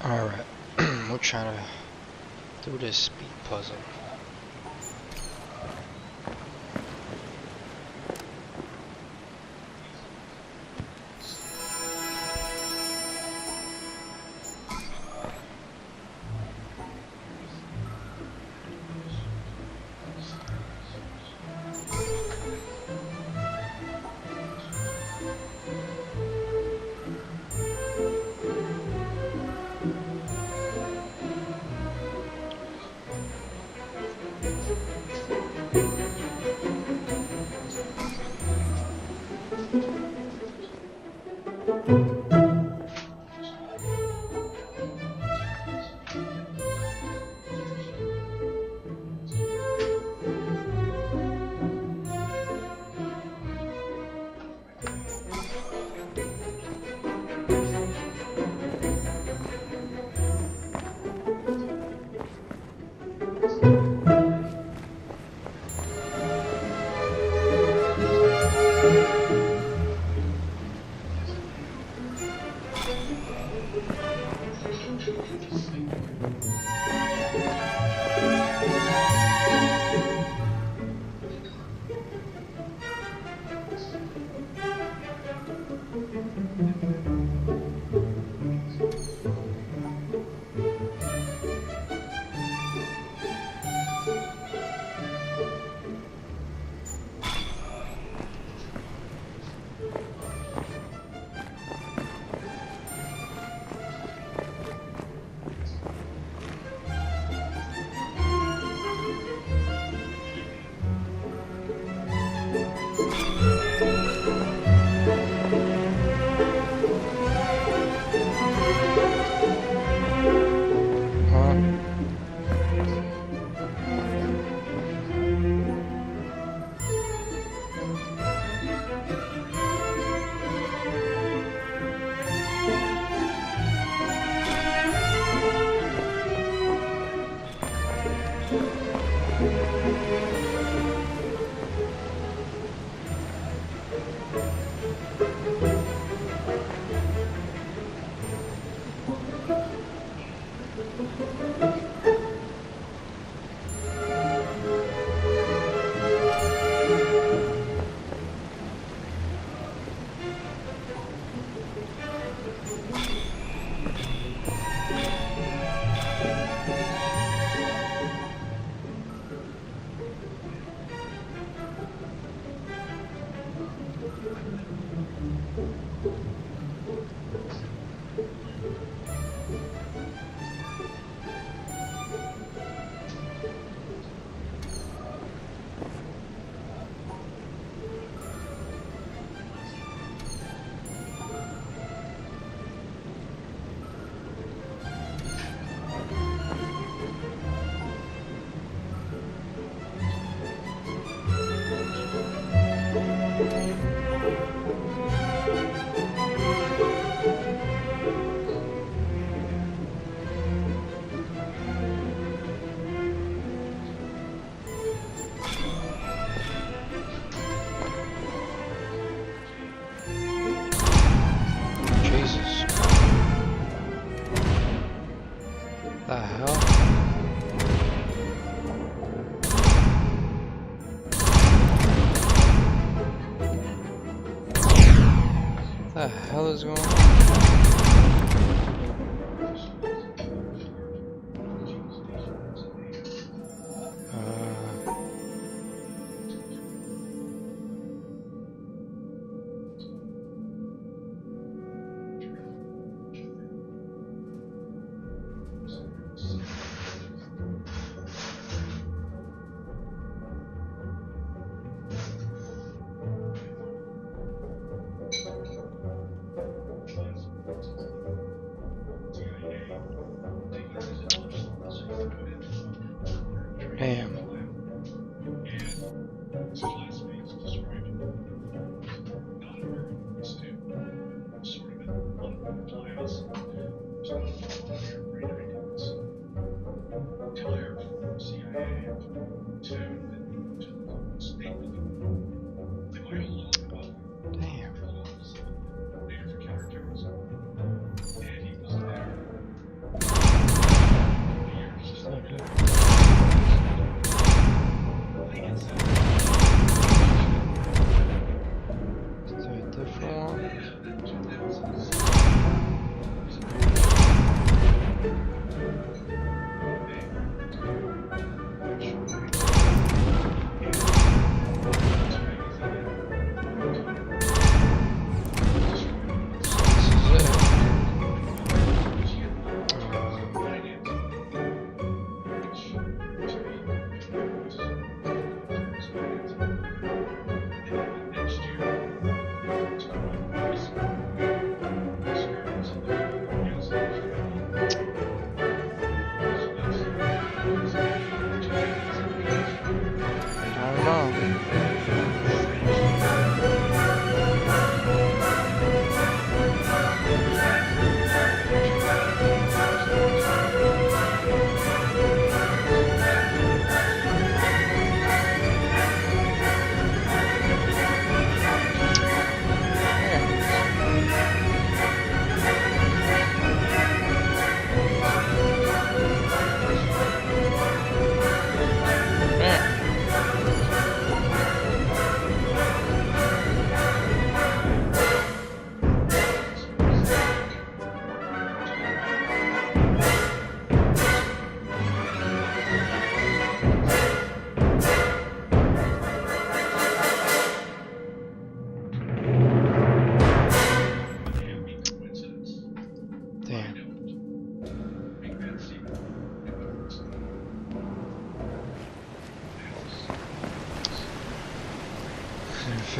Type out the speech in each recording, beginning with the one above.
Alright, we're trying to do this speed puzzle. Jesus. The hell? The hell is going on? Damn. Damn.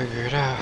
figure it out.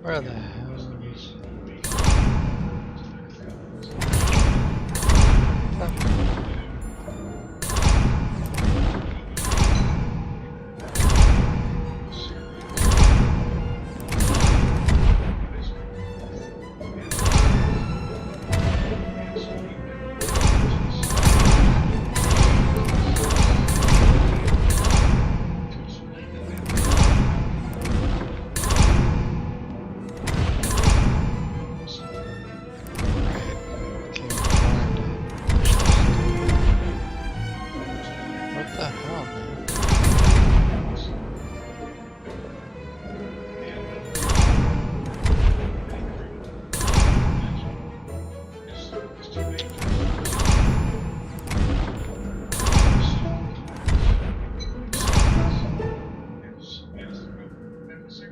Where the hell is...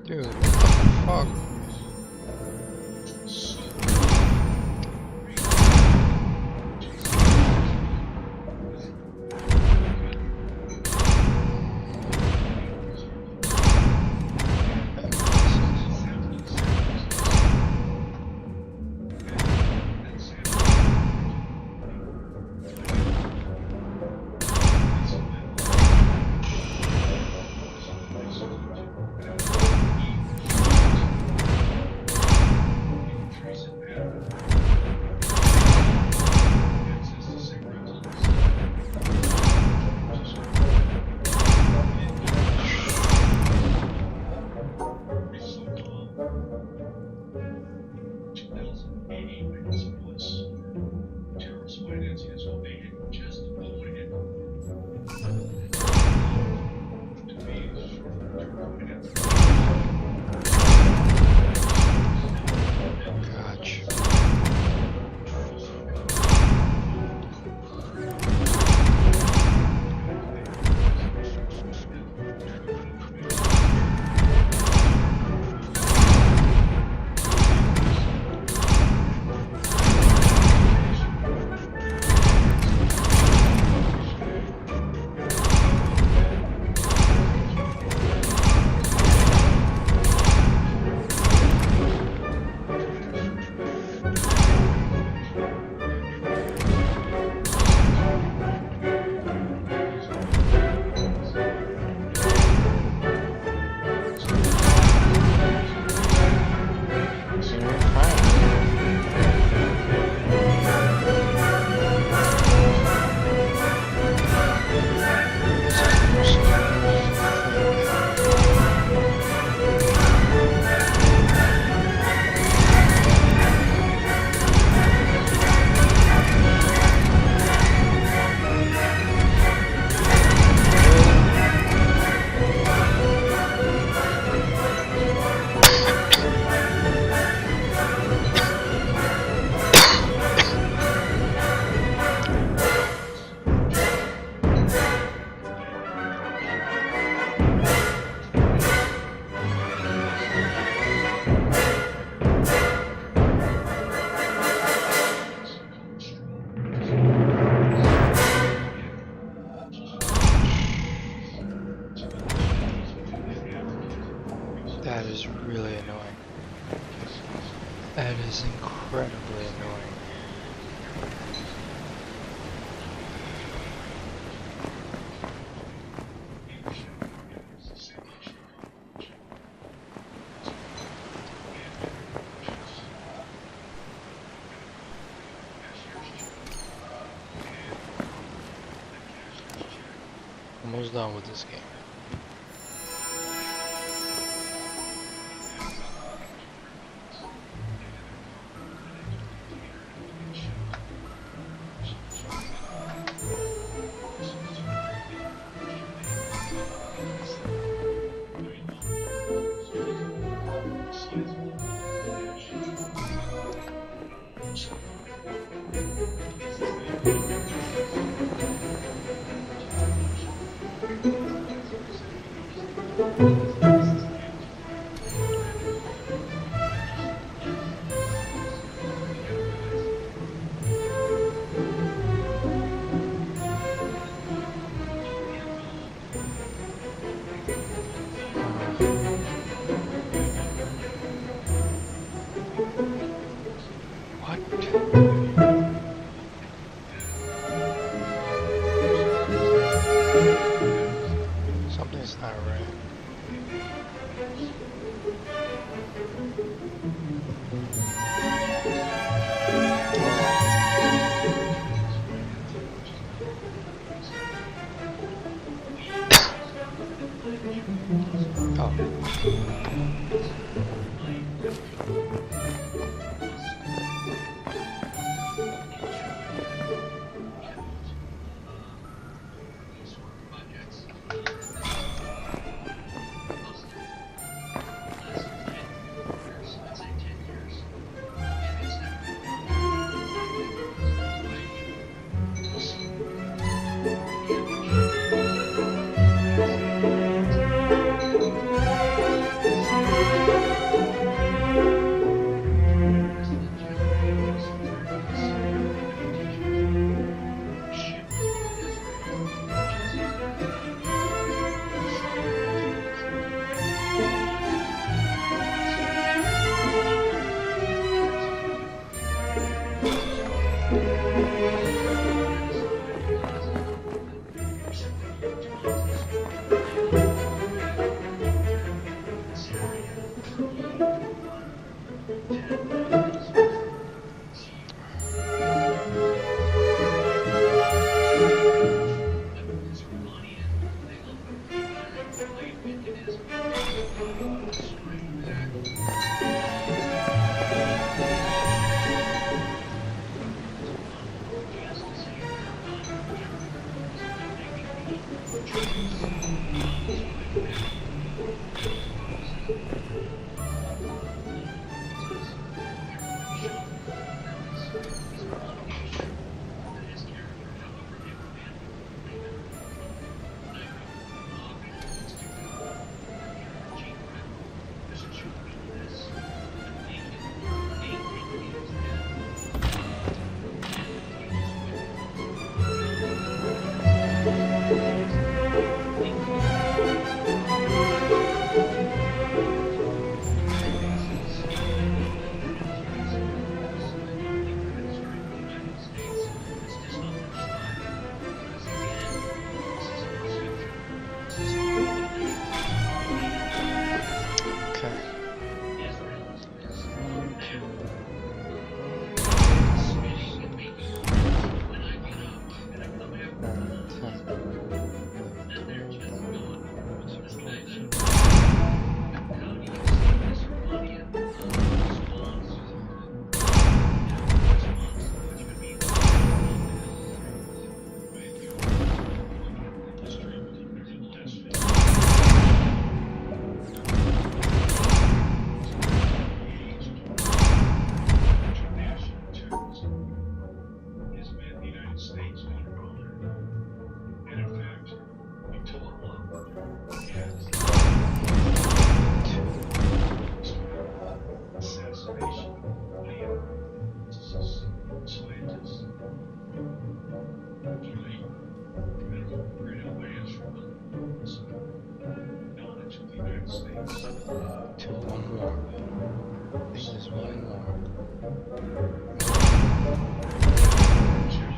Dude, what the fuck? That is really annoying. That is incredibly annoying. Almost done with this game. Something's not right.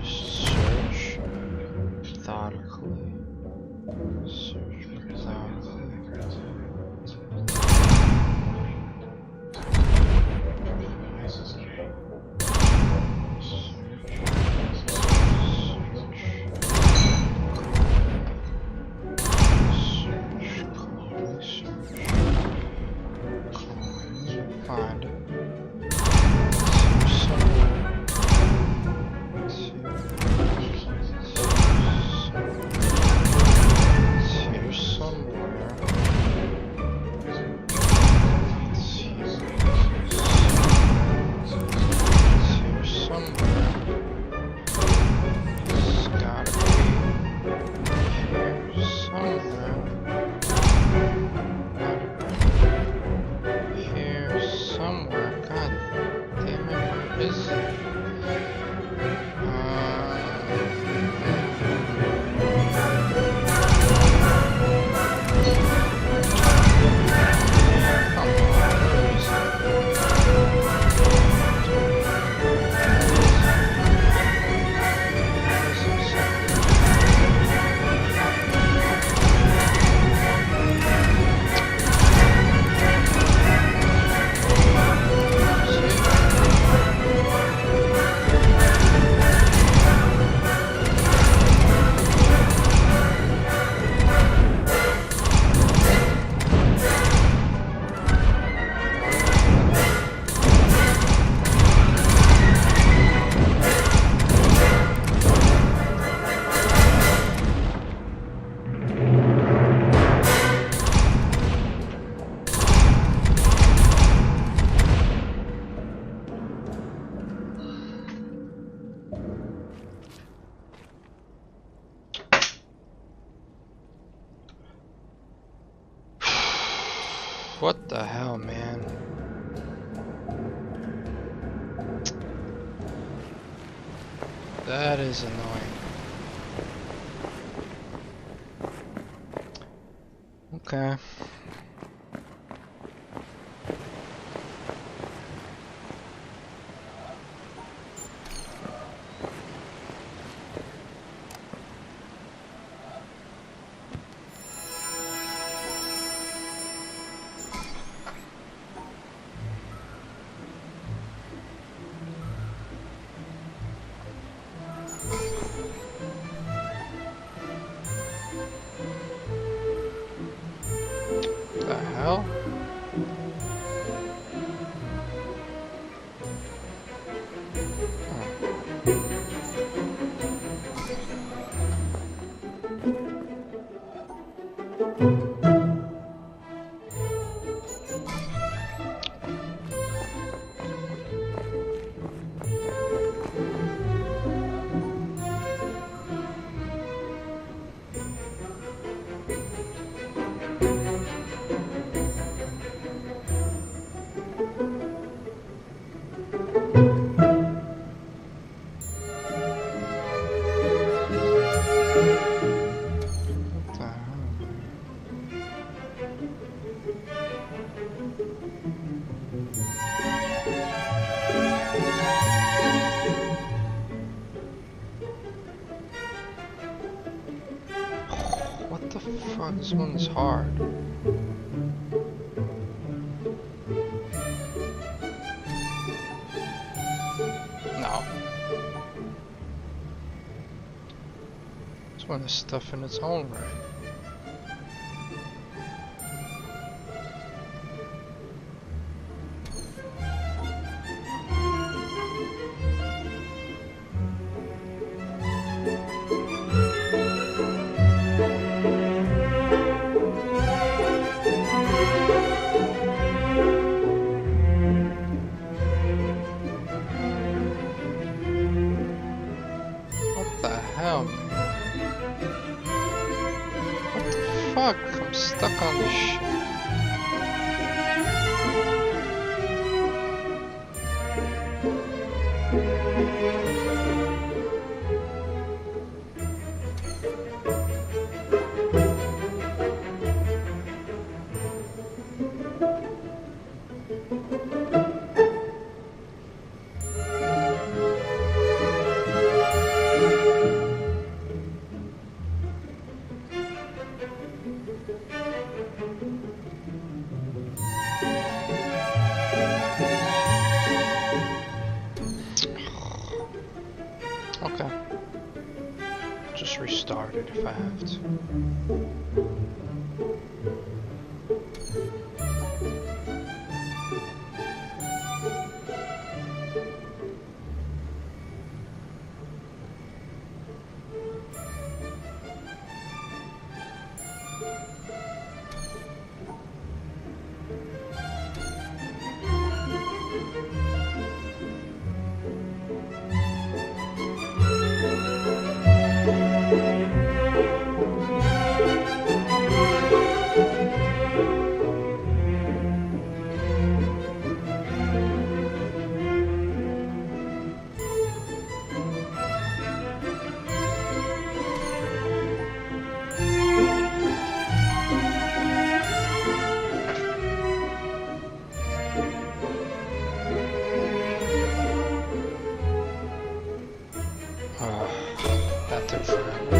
Search methodically. Search methodically. Find it. What the hell, man? That is annoying. Okay. The hell? What the fuck? This one's hard. No. This one is stuff in its own right. Fuck, I'm stuck on this shit. just restart it if I have to. That took forever.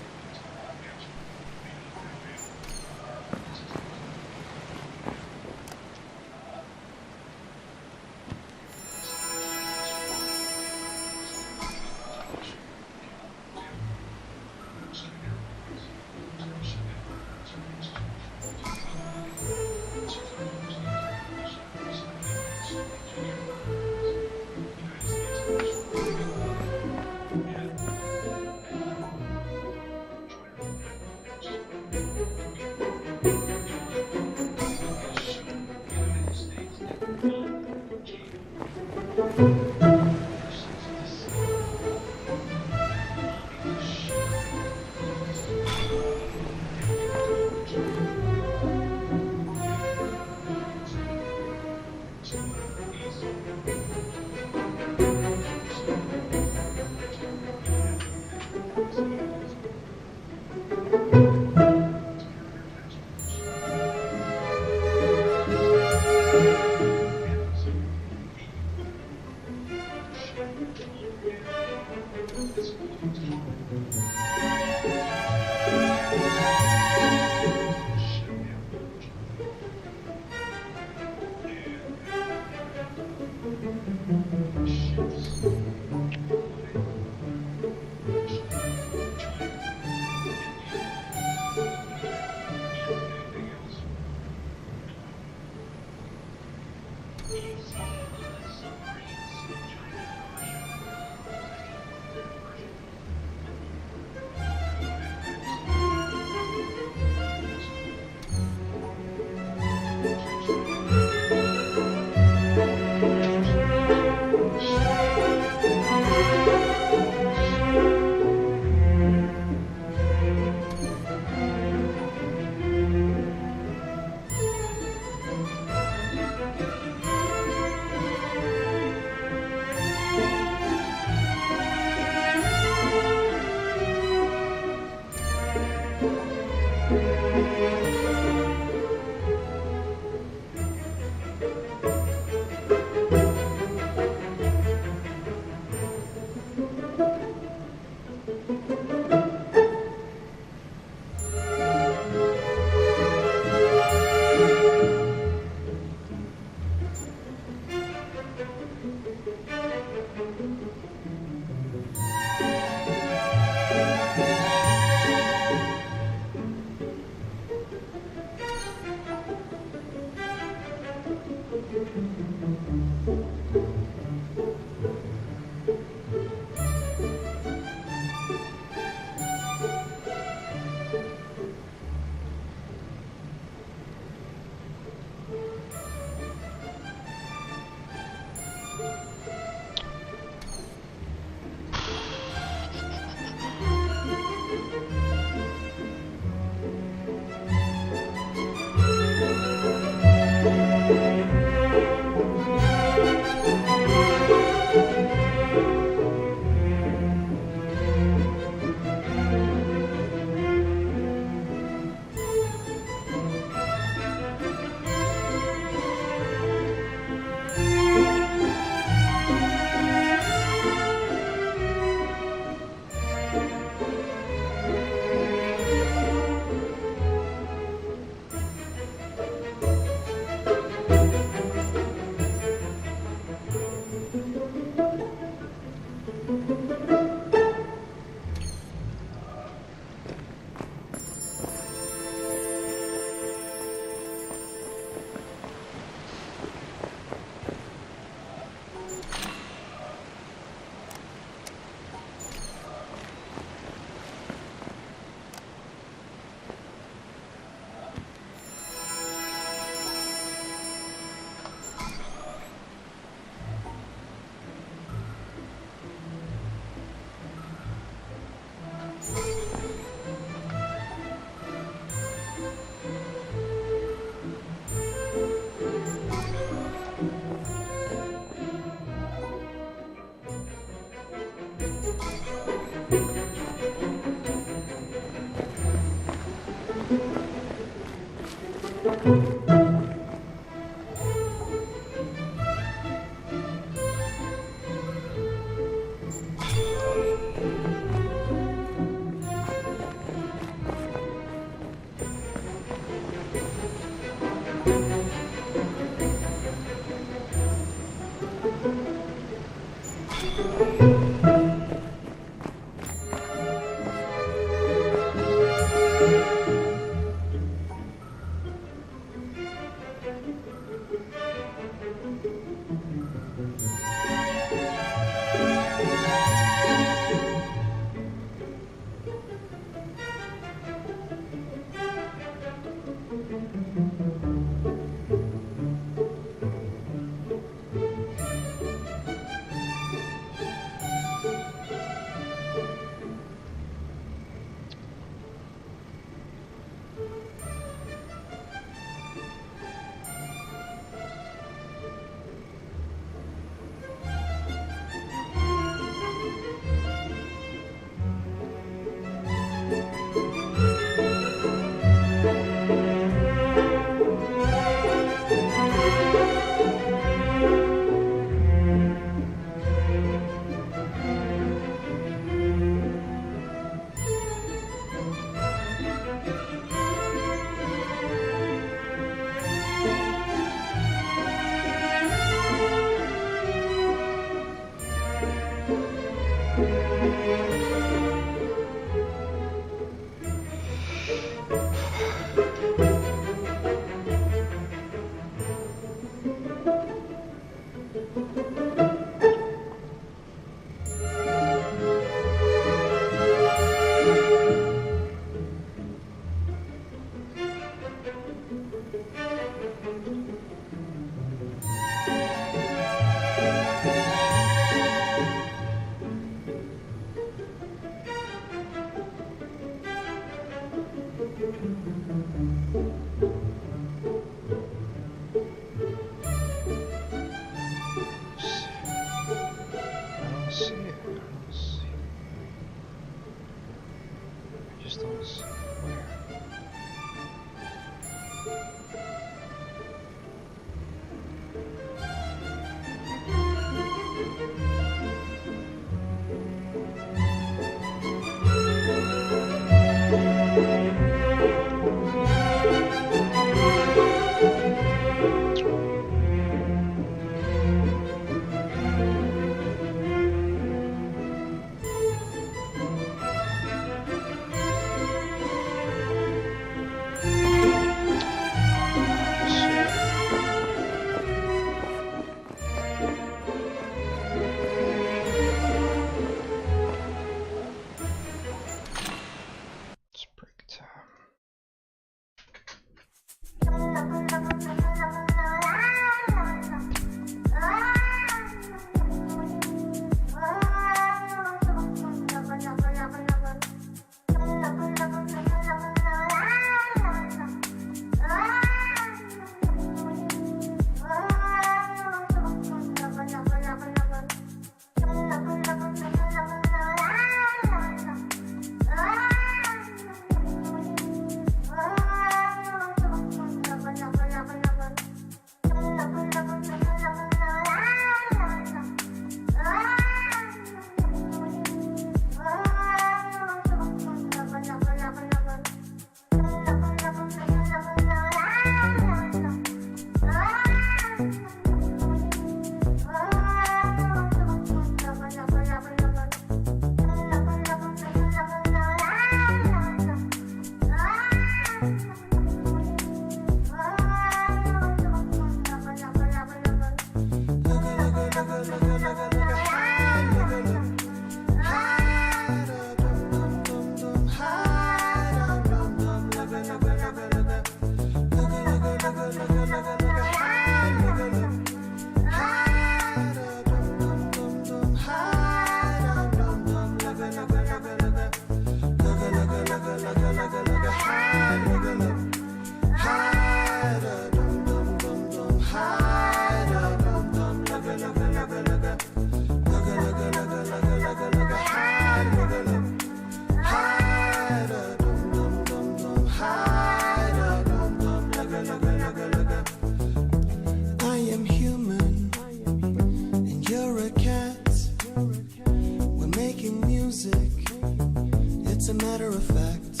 It's a matter of fact.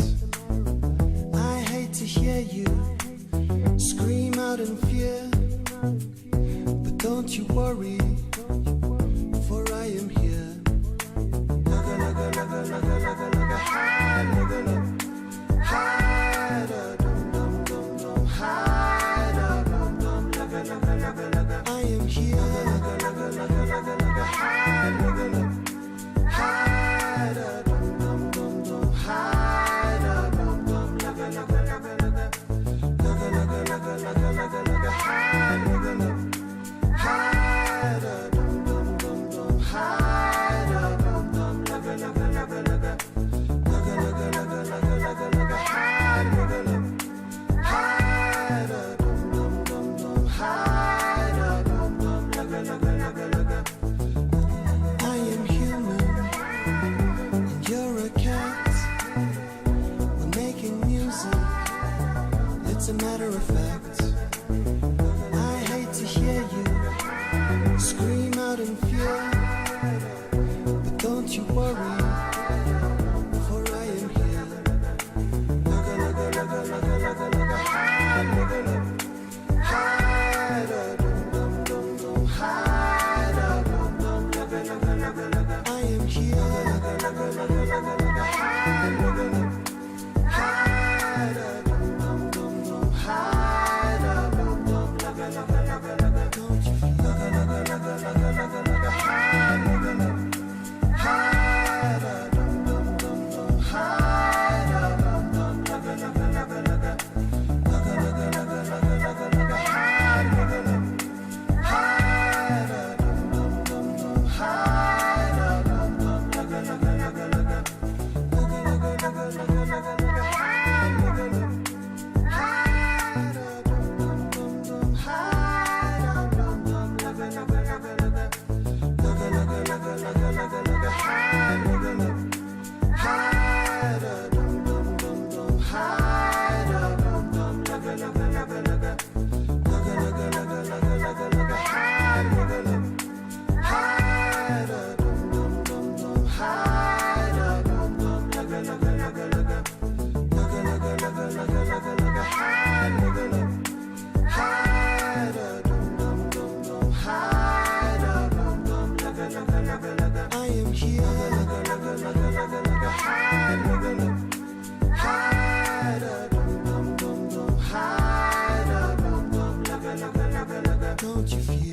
I hate to hear you scream out in fear, but don't you worry, for I am here. I am here. It's a matter of fact. I hate to hear you scream out in fear, but don't you worry, for I am here. I am here. Don't you fear?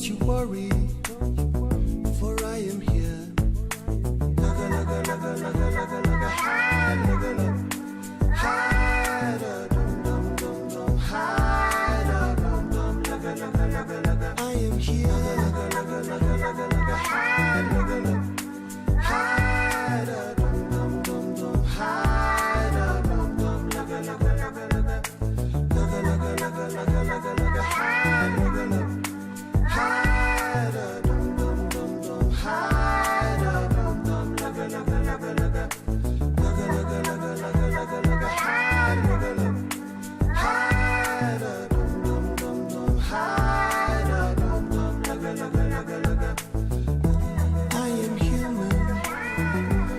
you worry, for I am here. Lugga, lugga, lugga, lugga, lugga, lugga, hi, lugga, lugga, hi, da, dum, dum, dum, dum, hi, da, dum, dum, lugga, lugga, lugga, lugga. I am here. Lugga, lugga, lugga, lugga, lugga, hi, lugga, lugga, hi, da, dum, dum, dum, dum, hi, da, dum, dum, lugga, lugga, lugga, lugga. Lugga, lugga, lugga, lugga, lugga, lugga, hi, lugga, lugga, hi, da, dum, dum, dum, dum, hi, da, dum, dum, lugga, lugga, lugga, lugga. Lugga, lugga, lugga, lugga, lugga, lugga, hi, lugga, lugga, hi, da, dum, dum, dum, dum, hi, da, dum, dum, lugga, lugga, lugga, lugga. I am human,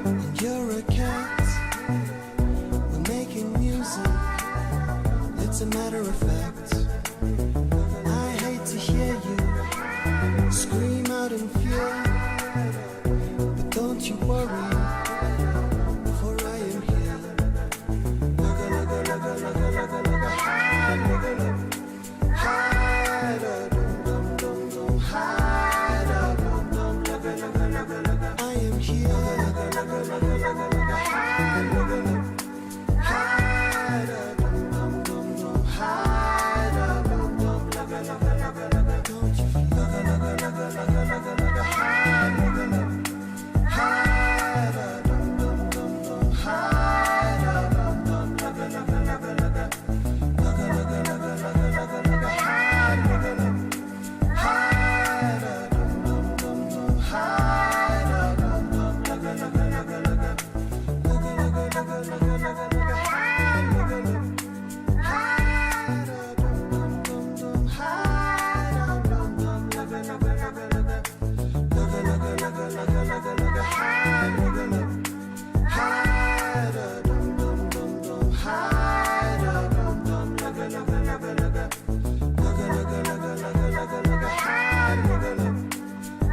and you're a cat. We're making music, it's a matter of fact. I hate to hear you scream out in fear, but don't you worry, for I am here. Lugga, lugga, lugga, lugga, lugga, lugga, hi, lugga, lugga, hi, da, dum, dum, dum, dum, hi, da, dum, dum, lugga, lugga, lugga, lugga. I am here. Lugga, lugga, lugga, lugga, lugga, hi, lugga, lugga, hi, da, dum, dum, dum, dum, hi, da, dum, dum, lugga, lugga, lugga, lugga. Don't you feel? Lugga, lugga, lugga, lugga, lugga, lugga, hi, lugga, lugga, hi, da, dum, dum, dum, dum, hi, da, dum, dum, lugga, lugga, lugga, lugga. Lugga, lugga, lugga, lugga, lugga, lugga, hi, lugga, lugga, hi, da, dum, dum, dum, dum, hi, da, dum, dum, lugga, lugga, lugga, lugga. Lugga, lugga, lugga, lugga, lugga, lugga, hi, lugga, lugga, hi, da, dum, dum, dum, dum, hi, da, dum, dum, lugga, lugga, lugga, lugga. Lugga, lugga, lugga, lugga, lugga, lugga, hi, lugga, lugga, hi, da, dum, dum, dum, dum, hi, da, dum, dum, lugga, lugga, lugga, lugga. Lugga, lugga, lugga, lugga, lugga, lugga, hi, lugga, lugga,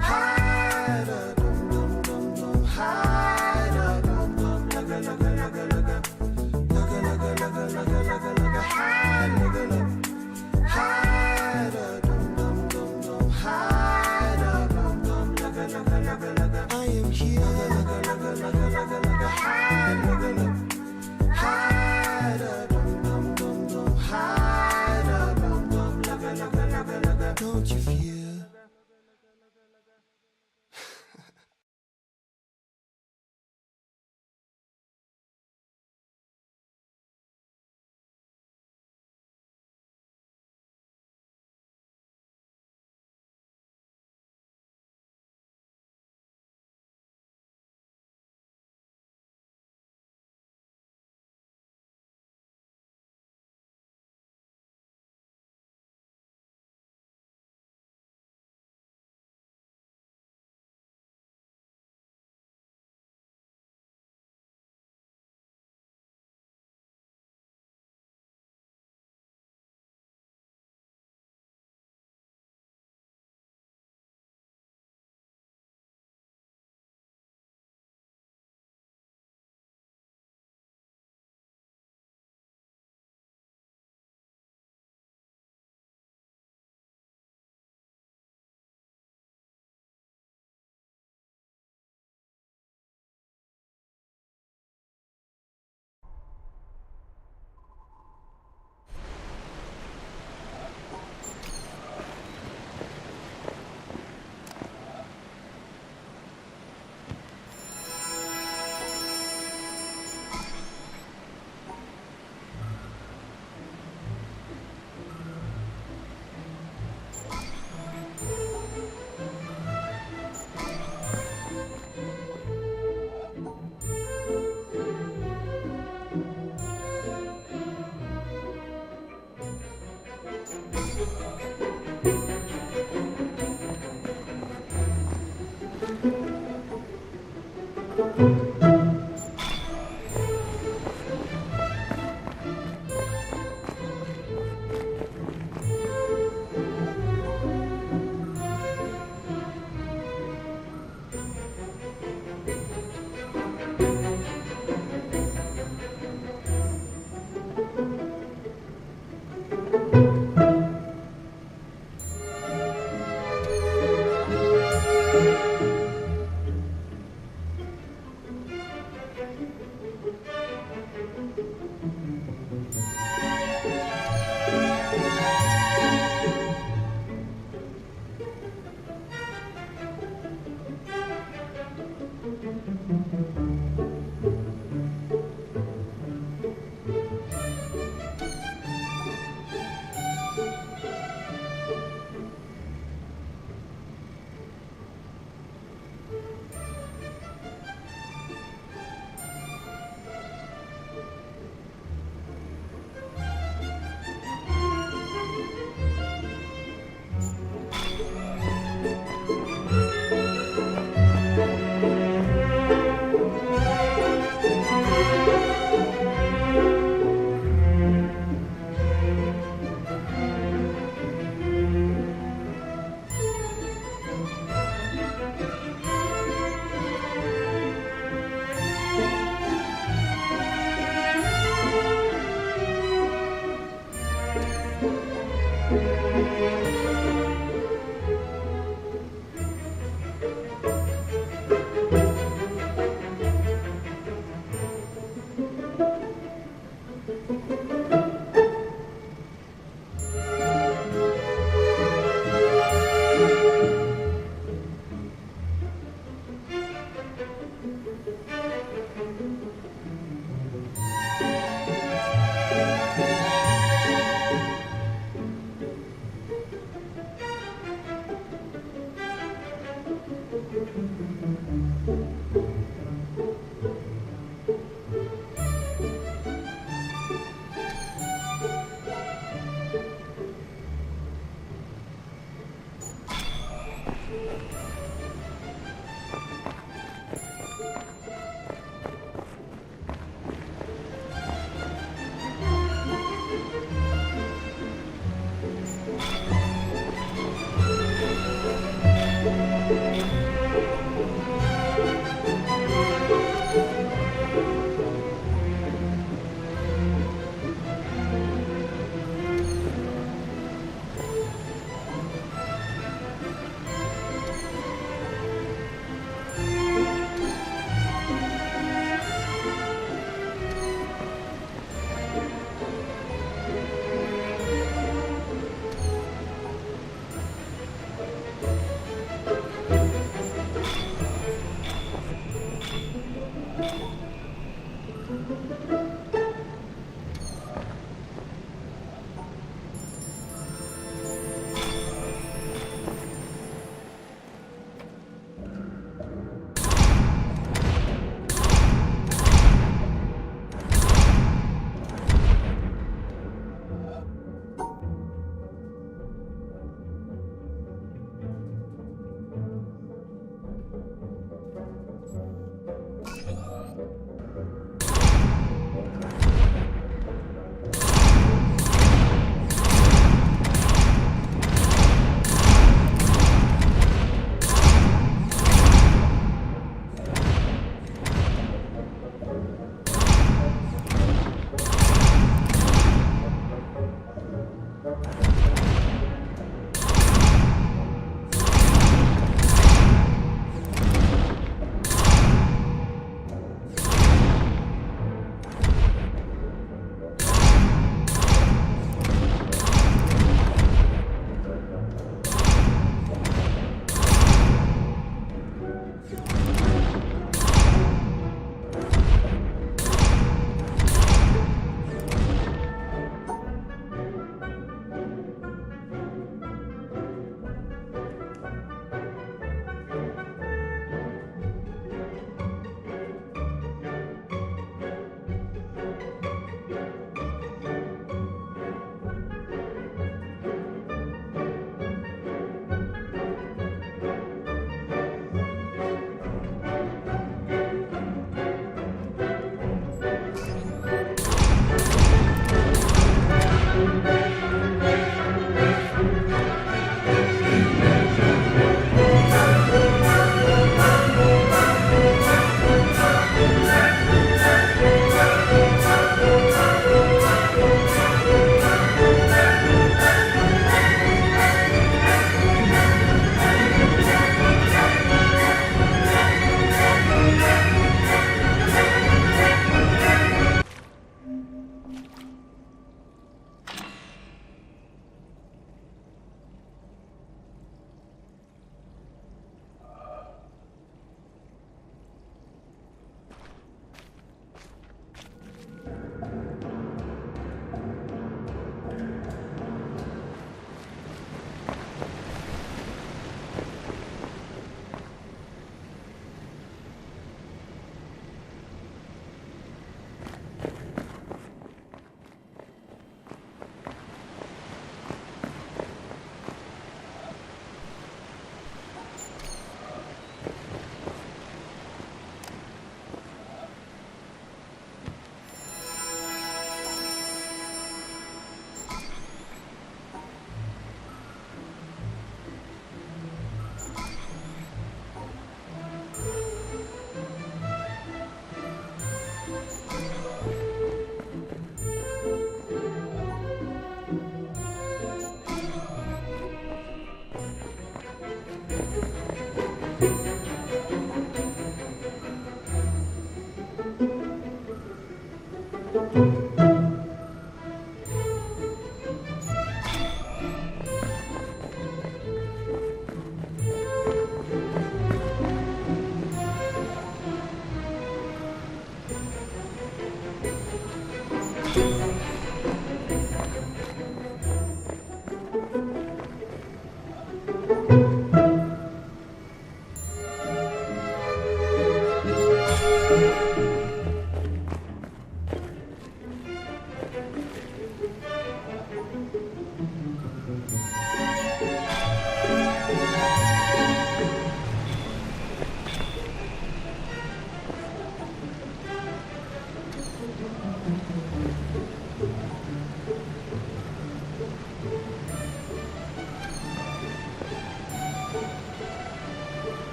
hi, da, dum, dum, dum, dum, hi, da, dum, dum, lugga, lugga, lugga, lugga. Lugga, lugga, lugga, lugga, lugga, lugga, hi, lugga, lugga, hi, da, dum, dum, dum, dum, hi, da, dum, dum, lugga, lugga, lugga, lugga. I am here. Lugga, lugga, lugga, lugga, lugga, hi, lugga, lugga, hi, da, dum, dum, dum, dum, hi, da, dum, dum, lugga, lugga, lugga, lugga. Don't you fear?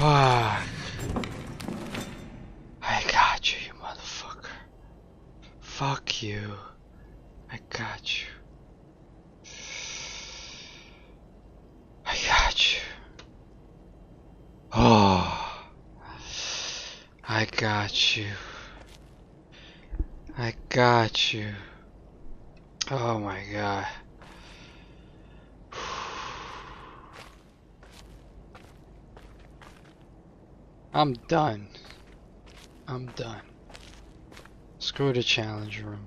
Fuck. I got you, you motherfucker. Fuck you. I got you. I got you. Oh. I got you. I got you. Oh my god. I'm done. I'm done. Screw the challenge room.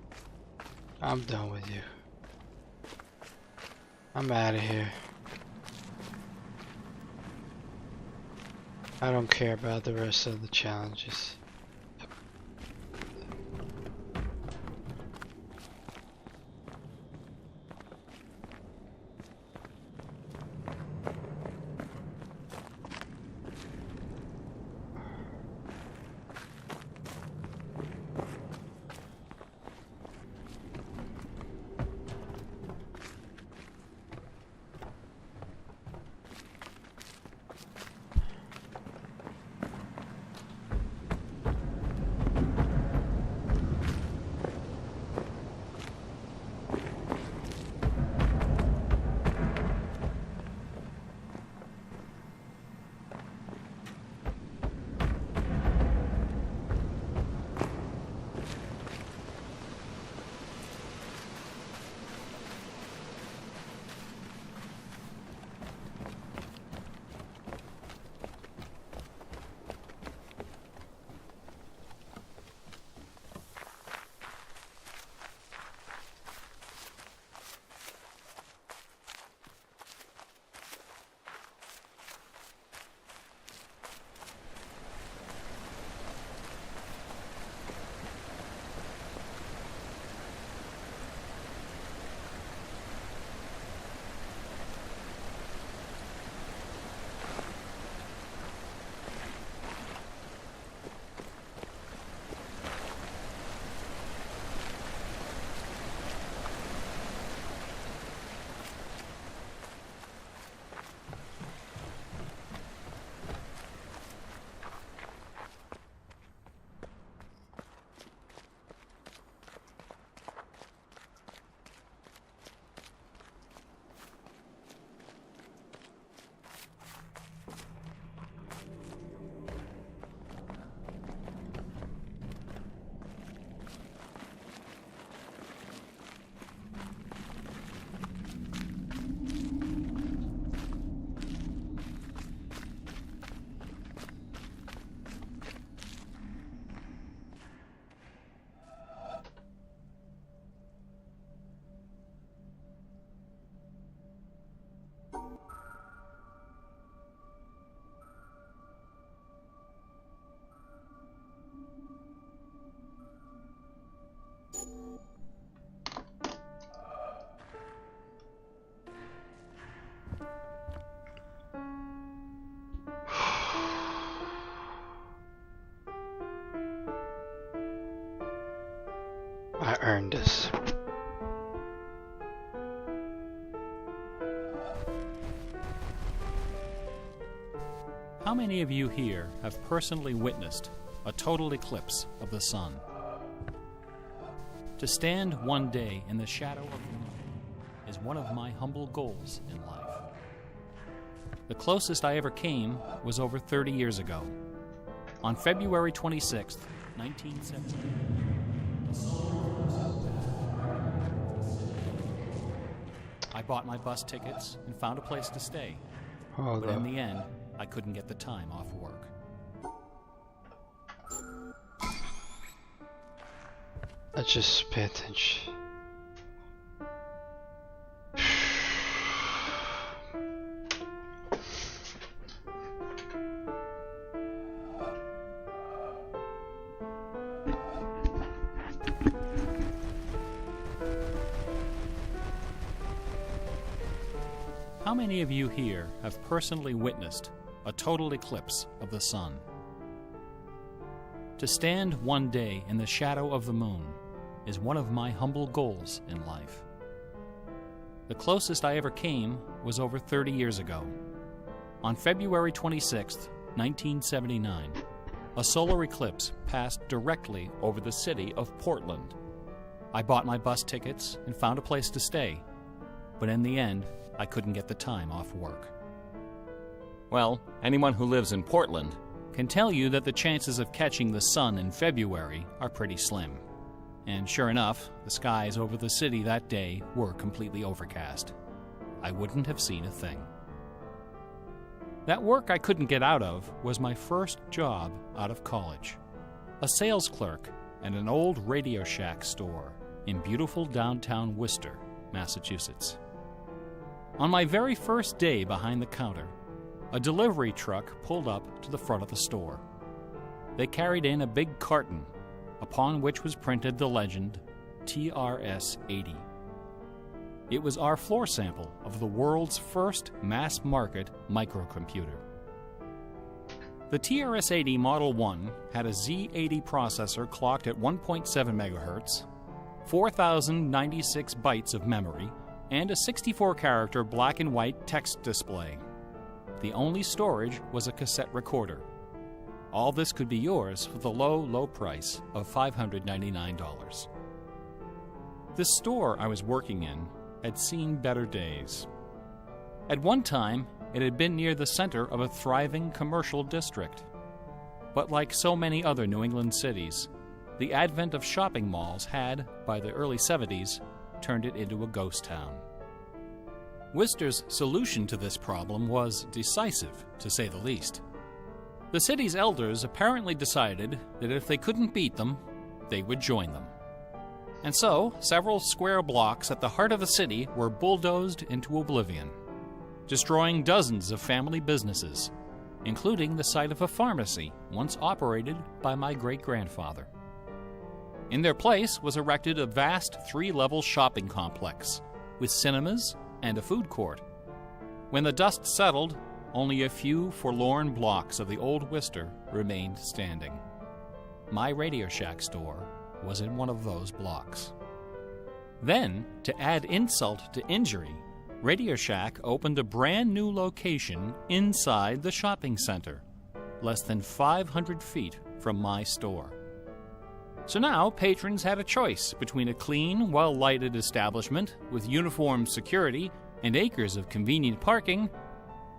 I'm done with you. I'm out of here. I don't care about the rest of the challenges. I earned this. How many of you here have personally witnessed a total eclipse of the sun? To stand one day in the shadow of the moon is one of my humble goals in life. The closest I ever came was over 30 years ago. On February 26th, 1970. I bought my bus tickets and found a place to stay. Hold But in up. the end, I couldn't get the time off work. Let's just pay attention. How many of you here have personally witnessed a total eclipse of the sun? To stand one day in the shadow of the moon is one of my humble goals in life. The closest I ever came was over 30 years ago. On February 26th, 1979, a solar eclipse passed directly over the city of Portland. I bought my bus tickets and found a place to stay, but in the end, I couldn't get the time off work. Well, anyone who lives in Portland can tell you that the chances of catching the sun in February are pretty slim. And sure enough, the skies over the city that day were completely overcast. I wouldn't have seen a thing. That work I couldn't get out of was my first job out of college. A sales clerk at an old Radio Shack store in beautiful downtown Worcester, Massachusetts. On my very first day behind the counter, a delivery truck pulled up to the front of the store. They carried in a big carton, upon which was printed the legend TRS-80. It was our floor sample of the world's first mass-market microcomputer. The TRS-80 Model 1 had a Z80 processor clocked at 1.7 MHz, 4,096 bytes of memory, and a 64-character black and white text display. The only storage was a cassette recorder. All this could be yours for the low, low price of $599. The store I was working in had seen better days. At one time, it had been near the center of a thriving commercial district. But like so many other New England cities, the advent of shopping malls had, by the early 70s, turned it into a ghost town. Worcester's solution to this problem was decisive, to say the least. The city's elders apparently decided that if they couldn't beat them, they would join them. And so, several square blocks at the heart of the city were bulldozed into oblivion, destroying dozens of family businesses, including the site of a pharmacy once operated by my great-grandfather. In their place was erected a vast 3-level shopping complex with cinemas and a food court. When the dust settled, only a few forlorn blocks of the old Worcester remained standing. My Radio Shack store was in one of those blocks. Then, to add insult to injury, Radio Shack opened a brand new location inside the shopping center, less than 500 feet from my store. So now patrons had a choice between a clean, well-lighted establishment with uniformed security and acres of convenient parking,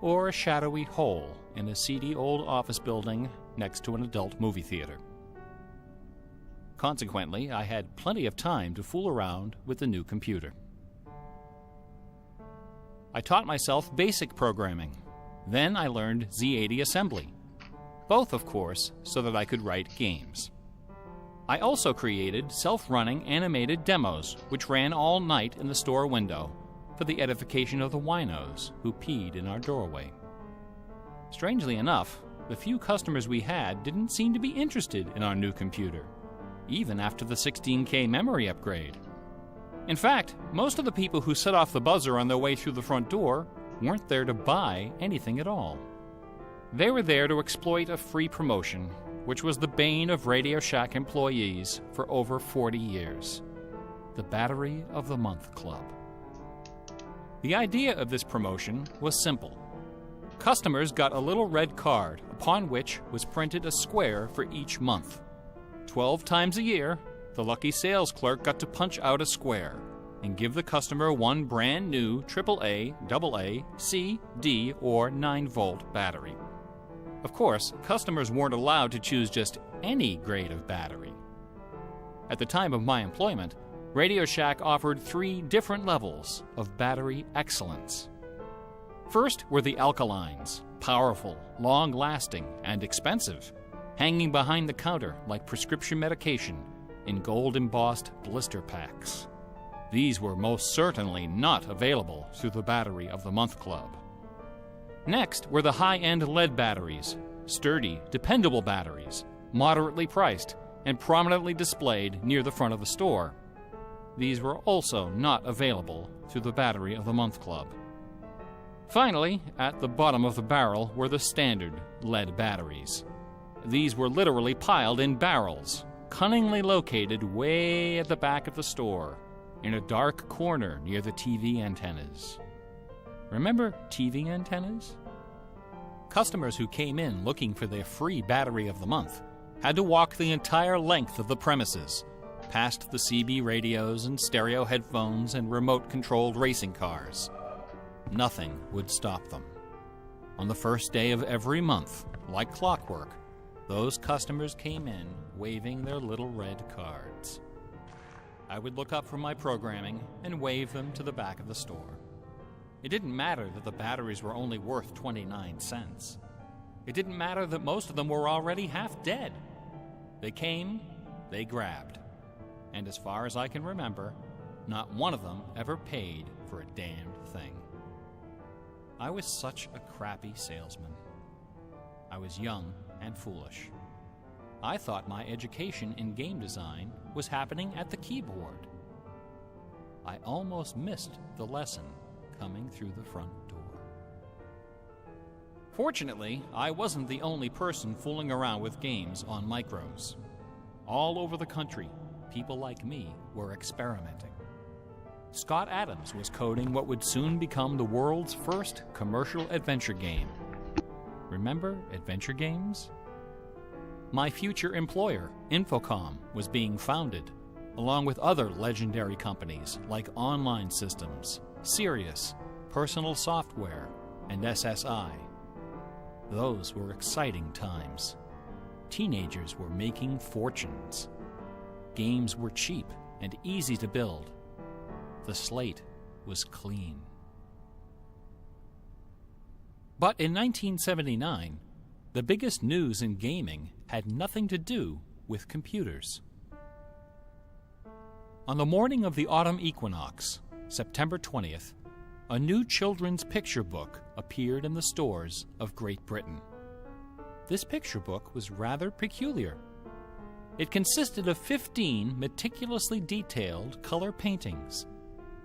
or a shadowy hole in a seedy old office building next to an adult movie theater. Consequently, I had plenty of time to fool around with the new computer. I taught myself BASIC programming. Then I learned Z80 assembly. Both, of course, so that I could write games. I also created self-running animated demos, which ran all night in the store window for the edification of the winos who peed in our doorway. Strangely enough, the few customers we had didn't seem to be interested in our new computer, even after the 16K memory upgrade. In fact, most of the people who set off the buzzer on their way through the front door weren't there to buy anything at all. They were there to exploit a free promotion, which was the bane of Radio Shack employees for over 40 years. the Battery of the Month Club. The idea of this promotion was simple. Customers got a little red card upon which was printed a square for each month. 12 times a year, the lucky sales clerk got to punch out a square and give the customer one brand new AAA, AA, C, D, or 9-volt battery. Of course, customers weren't allowed to choose just any grade of battery. At the time of my employment, Radio Shack offered 3 different levels of battery excellence. First were the alkalines, powerful, long-lasting, and expensive, hanging behind the counter like prescription medication in gold-embossed blister packs. These were most certainly not available through the Battery of the Month Club. Next were the high-end lead batteries, sturdy, dependable batteries, moderately priced, and prominently displayed near the front of the store. These were also not available through the Battery of the Month Club. Finally, at the bottom of the barrel were the standard lead batteries. These were literally piled in barrels, cunningly located way at the back of the store, in a dark corner near the TV antennas. Remember TV antennas? Customers who came in looking for their free Battery of the Month had to walk the entire length of the premises, past the CB radios and stereo headphones and remote-controlled racing cars. Nothing would stop them. On the first day of every month, like clockwork, those customers came in waving their little red cards. I would look up from my programming and wave them to the back of the store. It didn't matter that the batteries were only worth 29 cents. It didn't matter that most of them were already half dead. They came, they grabbed. And as far as I can remember, not one of them ever paid for a damned thing. I was such a crappy salesman. I was young and foolish. I thought my education in game design was happening at the keyboard. I almost missed the lesson coming through the front door. Fortunately, I wasn't the only person fooling around with games on micros. All over the country, people like me were experimenting. Scott Adams was coding what would soon become the world's first commercial adventure game. Remember adventure games? My future employer, Infocom, was being founded, along with other legendary companies like Online Systems, Sirius, Personal Software, and SSI. Those were exciting times. Teenagers were making fortunes. Games were cheap and easy to build. The slate was clean. But in 1979, the biggest news in gaming had nothing to do with computers. On the morning of the autumn equinox, September 20th, a new children's picture book appeared in the stores of Great Britain. This picture book was rather peculiar. It consisted of 15 meticulously detailed color paintings,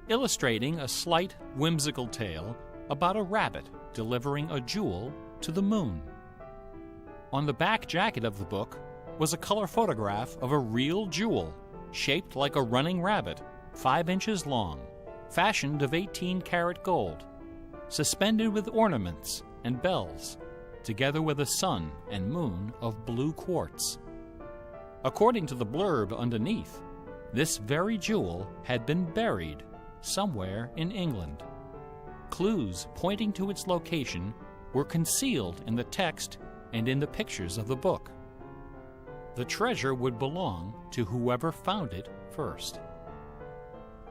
illustrating a slight, whimsical tale about a rabbit delivering a jewel to the moon. On the back jacket of the book was a color photograph of a real jewel, shaped like a running rabbit, 5 inches long, fashioned of 18-karat gold, suspended with ornaments and bells, together with a sun and moon of blue quartz. According to the blurb underneath, this very jewel had been buried somewhere in England. Clues pointing to its location were concealed in the text and in the pictures of the book. The treasure would belong to whoever found it first.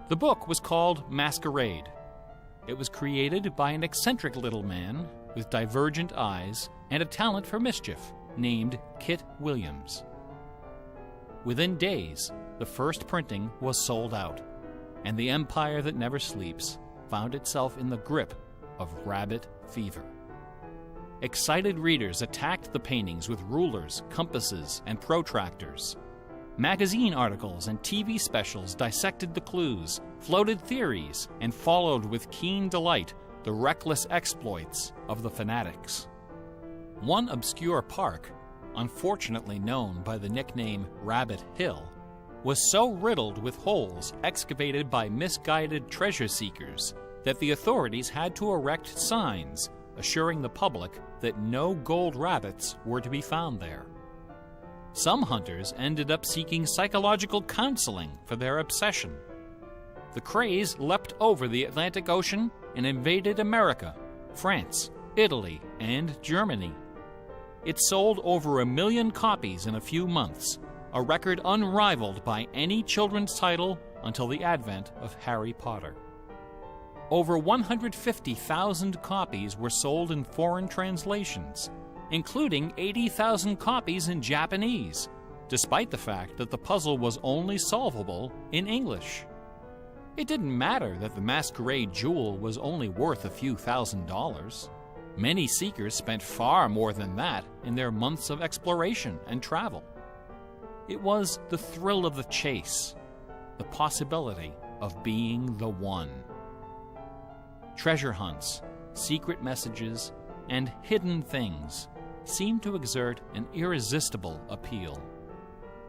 The book was called Masquerade. It was created by an eccentric little man with divergent eyes and a talent for mischief named Kit Williams. Within days, the first printing was sold out, and the empire that never sleeps found itself in the grip of rabbit fever. Excited readers attacked the paintings with rulers, compasses, and protractors. Magazine articles and TV specials dissected the clues, floated theories, and followed with keen delight the reckless exploits of the fanatics. One obscure park, unfortunately known by the nickname Rabbit Hill, was so riddled with holes excavated by misguided treasure seekers that the authorities had to erect signs assuring the public that no gold rabbits were to be found there. Some hunters ended up seeking psychological counseling for their obsession. The craze leapt over the Atlantic Ocean and invaded America, France, Italy, and Germany. It sold over 1 million copies in a few months, a record unrivaled by any children's title until the advent of Harry Potter. Over 150,000 copies were sold in foreign translations, including 80,000 copies in Japanese, despite the fact that the puzzle was only solvable in English. It didn't matter that the masquerade jewel was only worth a few $1,000s. Many seekers spent far more than that in their months of exploration and travel. It was the thrill of the chase, the possibility of being the one. Treasure hunts, secret messages, and hidden things seem to exert an irresistible appeal.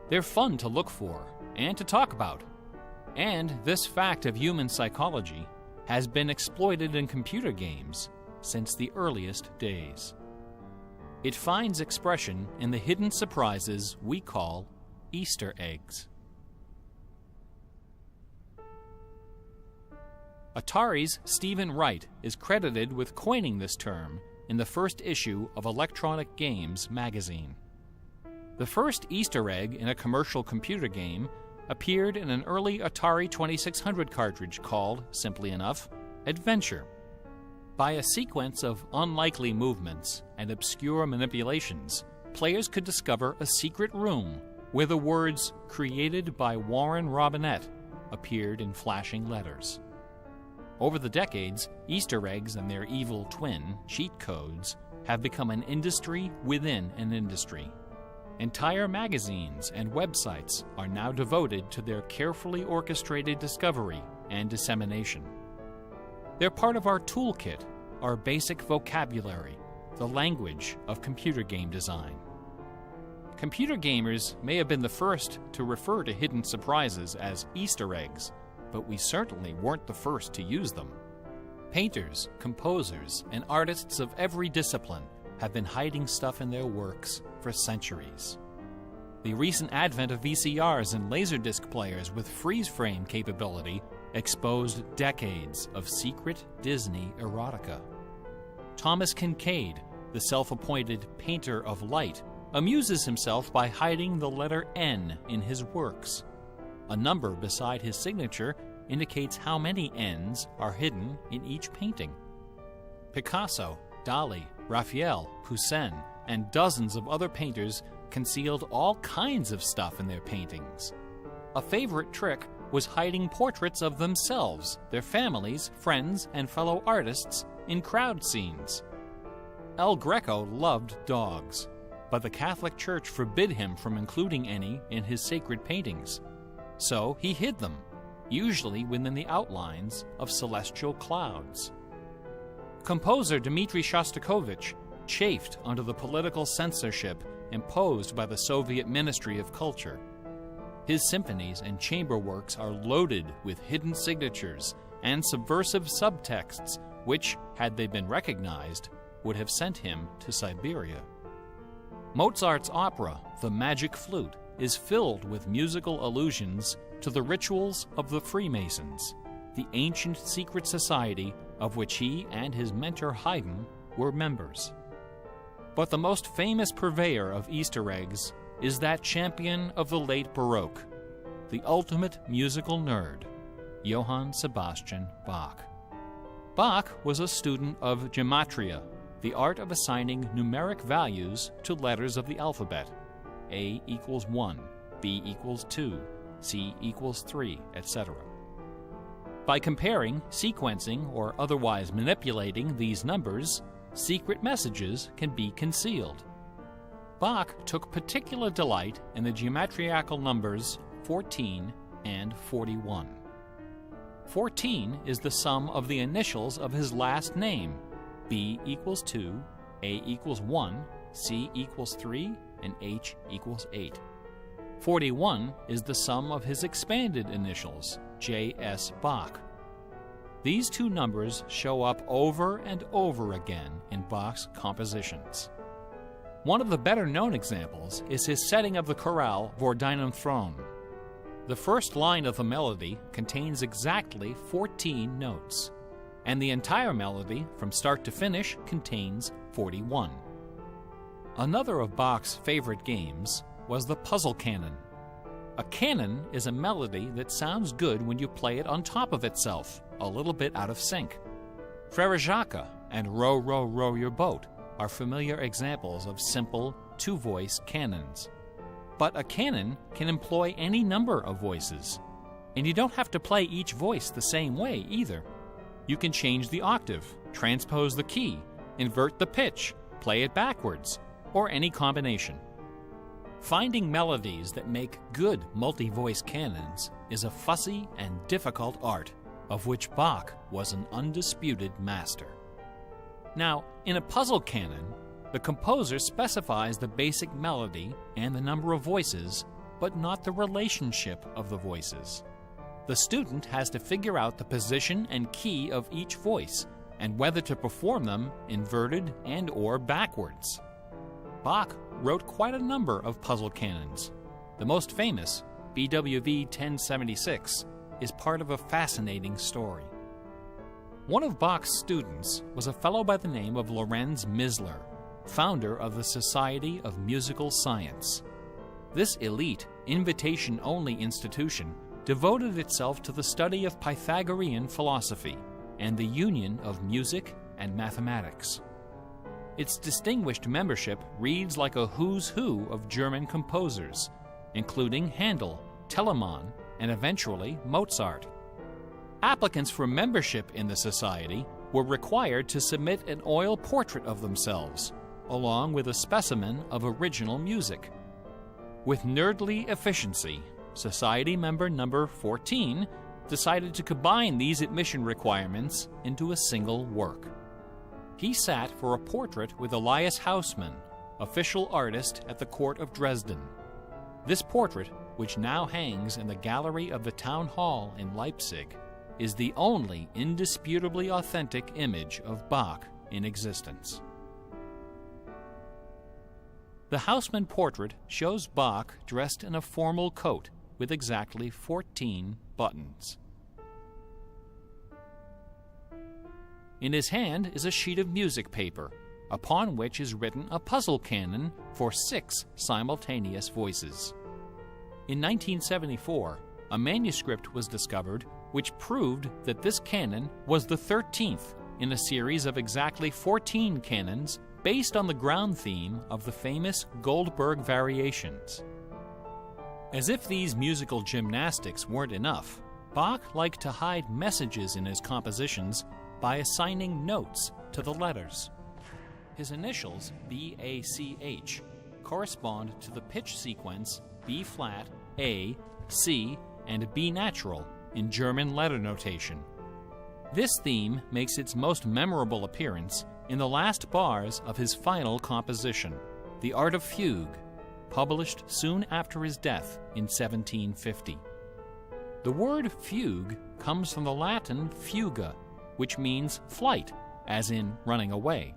They're fun to look for and to talk about, and this fact of human psychology has been exploited in computer games since the earliest days. It finds expression in the hidden surprises we call Easter eggs. Atari's Stephen Wright is credited with coining this term in the first issue of Electronic Games magazine. The first Easter egg in a commercial computer game appeared in an early Atari 2600 cartridge called, simply enough, Adventure. By a sequence of unlikely movements and obscure manipulations, players could discover a secret room where the words "Created by Warren Robinett" appeared in flashing letters. Over the decades, Easter eggs and their evil twin, cheat codes, have become an industry within an industry. Entire magazines and websites are now devoted to their carefully orchestrated discovery and dissemination. They're part of our toolkit, our basic vocabulary, the language of computer game design. Computer gamers may have been the first to refer to hidden surprises as Easter eggs, but we certainly weren't the first to use them. Painters, composers, and artists of every discipline have been hiding stuff in their works for centuries. The recent advent of VCRs and Laserdisc players with freeze-frame capability exposed decades of secret Disney erotica. Thomas Kincaid, the self-appointed painter of light, amuses himself by hiding the letter N in his works. A number beside his signature indicates how many N's are hidden in each painting. Picasso, Dali, Raphael, Poussin, and dozens of other painters concealed all kinds of stuff in their paintings. A favorite trick was hiding portraits of themselves, their families, friends, and fellow artists in crowd scenes. El Greco loved dogs, but the Catholic Church forbid him from including any in his sacred paintings. So he hid them, usually within the outlines of celestial clouds. Composer Dmitri Shostakovich chafed under the political censorship imposed by the Soviet Ministry of Culture. His symphonies and chamber works are loaded with hidden signatures and subversive subtexts which, had they been recognized, would have sent him to Siberia. Mozart's opera, The Magic Flute, is filled with musical allusions to the rituals of the Freemasons, the ancient secret society of which he and his mentor Haydn were members. But the most famous purveyor of Easter eggs is that champion of the late Baroque, the ultimate musical nerd, Johann Sebastian Bach. Bach was a student of gematria, the art of assigning numeric values to letters of the alphabet. A equals 1, B equals 2, C equals 3, etc. By comparing, sequencing, or otherwise manipulating these numbers, secret messages can be concealed. Bach took particular delight in the geometrical numbers 14 and 41. 14 is the sum of the initials of his last name. B equals 2, A equals 1, C equals 3, and H equals 8. 41 is the sum of his expanded initials, J.S. Bach. These two numbers show up over and over again in Bach's compositions. One of the better-known examples is his setting of the chorale Vor deinem Thron. The first line of the melody contains exactly 14 notes, and the entire melody, from start to finish, contains 41. Another of Bach's favorite games was the puzzle canon. A canon is a melody that sounds good when you play it on top of itself, a little bit out of sync. Frère Jacques and Row, Row, Row Your Boat are familiar examples of simple, two-voice canons. But a canon can employ any number of voices, and you don't have to play each voice the same way either. You can change the octave, transpose the key, invert the pitch, play it backwards, or any combination. Finding melodies that make good multi-voice canons is a fussy and difficult art, of which Bach was an undisputed master. Now, in a puzzle canon, the composer specifies the basic melody and the number of voices, but not the relationship of the voices. The student has to figure out the position and key of each voice, and whether to perform them inverted and/or backwards. Bach wrote quite a number of puzzle canons. The most famous, BWV 1076, is part of a fascinating story. One of Bach's students was a fellow by the name of Lorenz Misler, founder of the Society of Musical Science. This elite, invitation-only institution devoted itself to the study of Pythagorean philosophy and the union of music and mathematics. Its distinguished membership reads like a who's who of German composers, including Handel, Telemann, and eventually Mozart. Applicants for membership in the society were required to submit an oil portrait of themselves, along with a specimen of original music. With nerdly efficiency, Society member number 14 decided to combine these admission requirements into a single work. He sat for a portrait with Elias Hausmann, official artist at the court of Dresden. This portrait, which now hangs in the gallery of the town hall in Leipzig, is the only indisputably authentic image of Bach in existence. The Hausmann portrait shows Bach dressed in a formal coat with exactly 14 buttons. In his hand is a sheet of music paper, upon which is written a puzzle canon for 6 simultaneous voices. In 1974, a manuscript was discovered which proved that this canon was the 13th in a series of exactly 14 canons based on the ground theme of the famous Goldberg Variations. As if these musical gymnastics weren't enough, Bach liked to hide messages in his compositions by assigning notes to the letters. His initials, B-A-C-H, correspond to the pitch sequence B-flat, A, C, and B natural in German letter notation. This theme makes its most memorable appearance in the last bars of his final composition, The Art of Fugue, published soon after his death in 1750. The word fugue comes from the Latin fuga, which means flight, as in running away.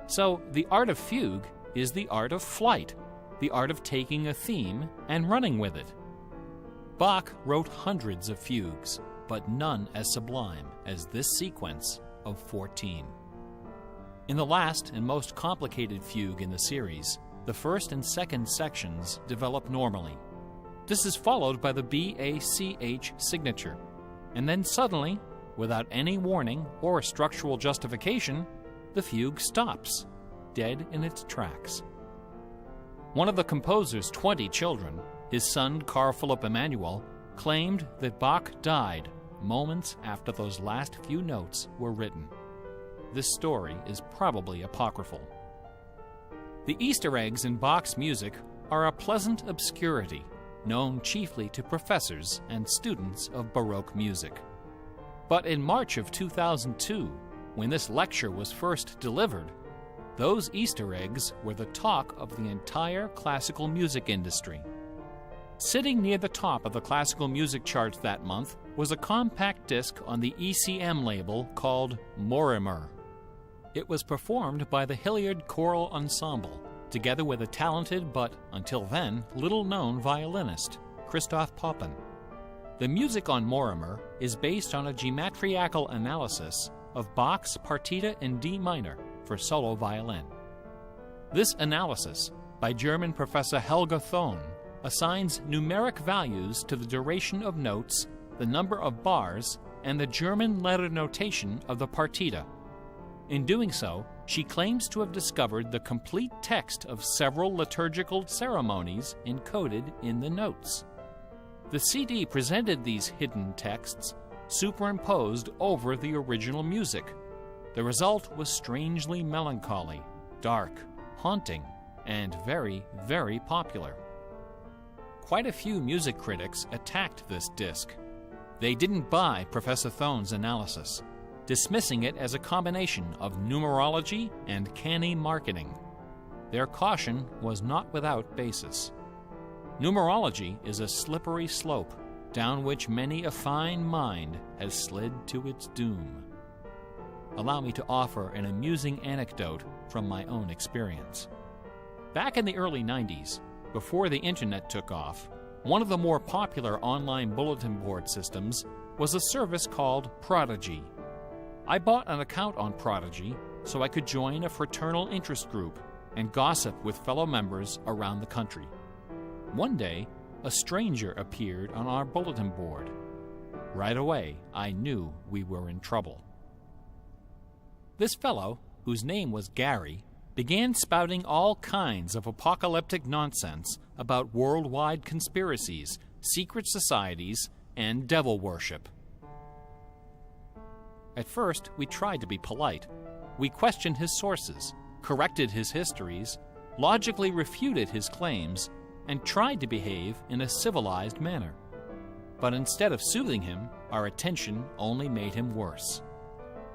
So the art of fugue is the art of flight, the art of taking a theme and running with it. Bach wrote hundreds of fugues, but none as sublime as this sequence of 14. In the last and most complicated fugue in the series, the first and second sections develop normally. This is followed by the B-A-C-H signature, and then suddenly, without any warning or structural justification, the fugue stops, dead in its tracks. One of the composer's 20 children, his son Carl Philipp Emanuel, claimed that Bach died moments after those last few notes were written. This story is probably apocryphal. The Easter eggs in Bach's music are a pleasant obscurity, known chiefly to professors and students of Baroque music. But in March of 2002, when this lecture was first delivered, those Easter eggs were the talk of the entire classical music industry. Sitting near the top of the classical music charts that month was a compact disc on the ECM label called Mortimer. It was performed by the Hilliard Choral Ensemble, together with a talented but, until then, little-known violinist, Christoph Poppen. The music on Mortimer is based on a geometrical analysis of Bach's Partita in D minor for solo violin. This analysis, by German professor Helga Thon, assigns numeric values to the duration of notes, the number of bars, and the German letter notation of the partita. In doing so, she claims to have discovered the complete text of several liturgical ceremonies encoded in the notes. The CD presented these hidden texts superimposed over the original music. The result was strangely melancholy, dark, haunting, and very, very popular. Quite a few music critics attacked this disc. They didn't buy Professor Thon's analysis, dismissing it as a combination of numerology and canny marketing. Their caution was not without basis. Numerology is a slippery slope down which many a fine mind has slid to its doom. Allow me to offer an amusing anecdote from my own experience. Back in the early 90s, before the internet took off, one of the more popular online bulletin board systems was a service called Prodigy. I bought an account on Prodigy so I could join a fraternal interest group and gossip with fellow members around the country. One day, a stranger appeared on our bulletin board. Right away, I knew we were in trouble. This fellow, whose name was Gary, began spouting all kinds of apocalyptic nonsense about worldwide conspiracies, secret societies, and devil worship. At first, we tried to be polite. We questioned his sources, corrected his histories, logically refuted his claims, and tried to behave in a civilized manner. But instead of soothing him, our attention only made him worse.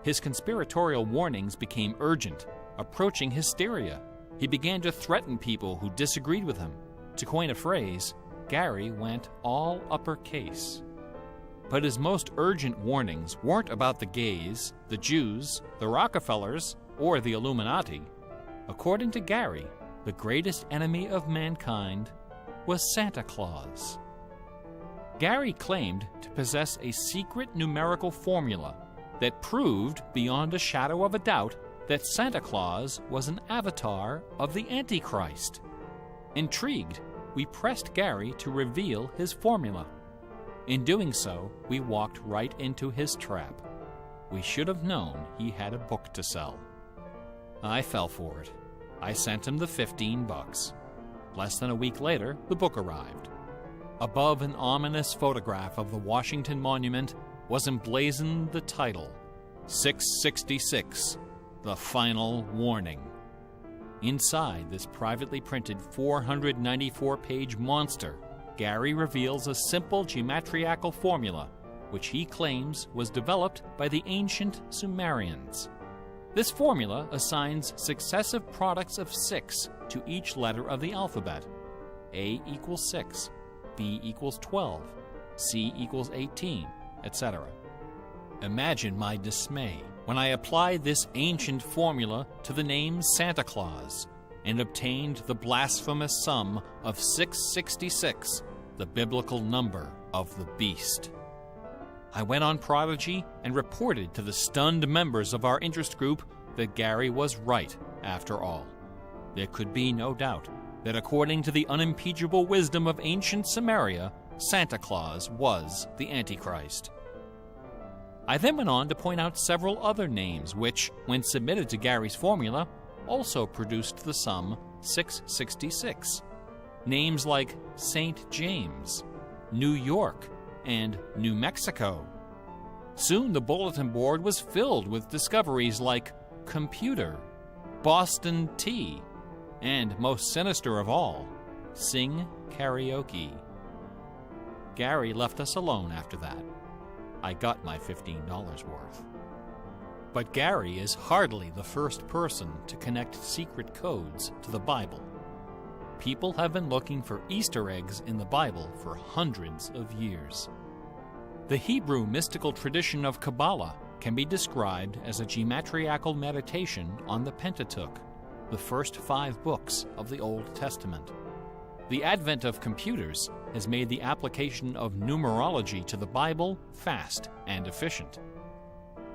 His conspiratorial warnings became urgent, approaching hysteria. He began to threaten people who disagreed with him. To coin a phrase, Gary went all uppercase. But his most urgent warnings weren't about the gays, the Jews, the Rockefellers, or the Illuminati. According to Gary, the greatest enemy of mankind was Santa Claus. Gary claimed to possess a secret numerical formula that proved beyond a shadow of a doubt that Santa Claus was an avatar of the Antichrist. Intrigued, we pressed Gary to reveal his formula. In doing so, we walked right into his trap. We should have known he had a book to sell. I fell for it. I sent him the $15. Less than a week later, the book arrived. Above an ominous photograph of the Washington Monument was emblazoned the title, 666, The Final Warning. Inside this privately printed 494-page monster, Gary reveals a simple geometrical formula, which he claims was developed by the ancient Sumerians. This formula assigns successive products of 6 to each letter of the alphabet. A equals 6, B equals 12, C equals 18, etc. Imagine my dismay when I applied this ancient formula to the name Santa Claus and obtained the blasphemous sum of 666, the biblical number of the beast. I went on Prodigy and reported to the stunned members of our interest group that Gary was right after all. There could be no doubt that according to the unimpeachable wisdom of ancient Samaria, Santa Claus was the Antichrist. I then went on to point out several other names which, when submitted to Gary's formula, also produced the sum 666. Names like St. James, New York, and New Mexico. Soon the bulletin board was filled with discoveries like computer, Boston tea, and, most sinister of all, sing karaoke. Gary left us alone after that. I got my $15 worth. But Gary is hardly the first person to connect secret codes to the Bible. people have been looking for Easter eggs in the Bible for hundreds of years. The Hebrew mystical tradition of Kabbalah can be described as a geometriacal meditation on the Pentateuch, the first 5 books of the Old Testament. The advent of computers has made the application of numerology to the Bible fast and efficient.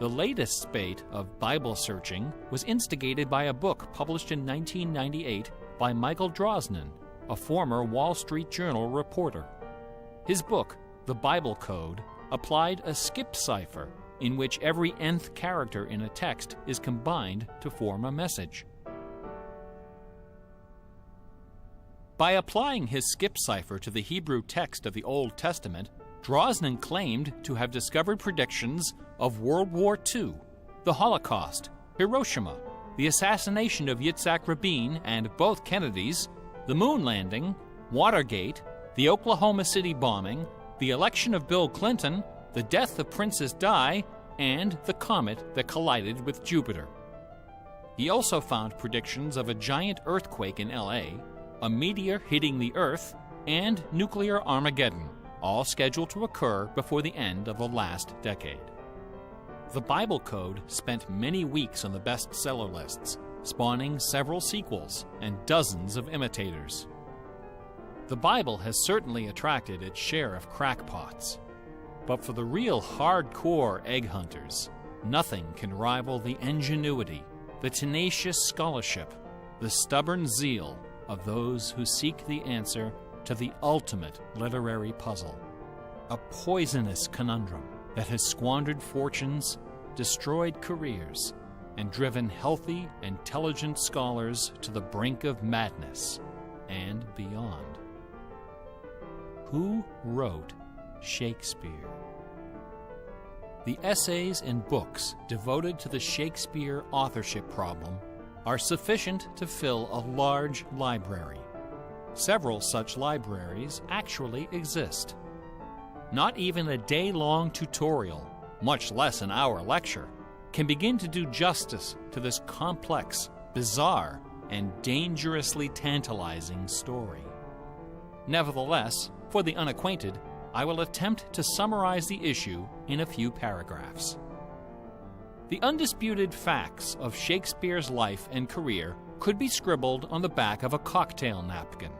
The latest spate of Bible searching was instigated by a book published in 1998 by Michael Drosnin, a former Wall Street Journal reporter. His book, The Bible Code, applied a skip cipher in which every nth character in a text is combined to form a message. By applying his skip cipher to the Hebrew text of the Old Testament, Drosnin claimed to have discovered predictions of World War II, the Holocaust, Hiroshima, the assassination of Yitzhak Rabin and both Kennedys, the moon landing, Watergate, the Oklahoma City bombing, the election of Bill Clinton, the death of Princess Di, and the comet that collided with Jupiter. He also found predictions of a giant earthquake in LA, a meteor hitting the Earth, and nuclear Armageddon, all scheduled to occur before the end of the last decade. The Bible Code spent many weeks on the bestseller lists, spawning several sequels and dozens of imitators. The Bible has certainly attracted its share of crackpots, but for the real hardcore egg hunters, nothing can rival the ingenuity, the tenacious scholarship, the stubborn zeal of those who seek the answer to the ultimate literary puzzle, a poisonous conundrum that has squandered fortunes, destroyed careers, and driven healthy, intelligent scholars to the brink of madness and beyond. Who wrote Shakespeare? The essays and books devoted to the Shakespeare authorship problem are sufficient to fill a large library. Several such libraries actually exist. Not even a day-long tutorial, much less an hour lecture, can begin to do justice to this complex, bizarre, and dangerously tantalizing story. Nevertheless, for the unacquainted, I will attempt to summarize the issue in a few paragraphs. The undisputed facts of Shakespeare's life and career could be scribbled on the back of a cocktail napkin.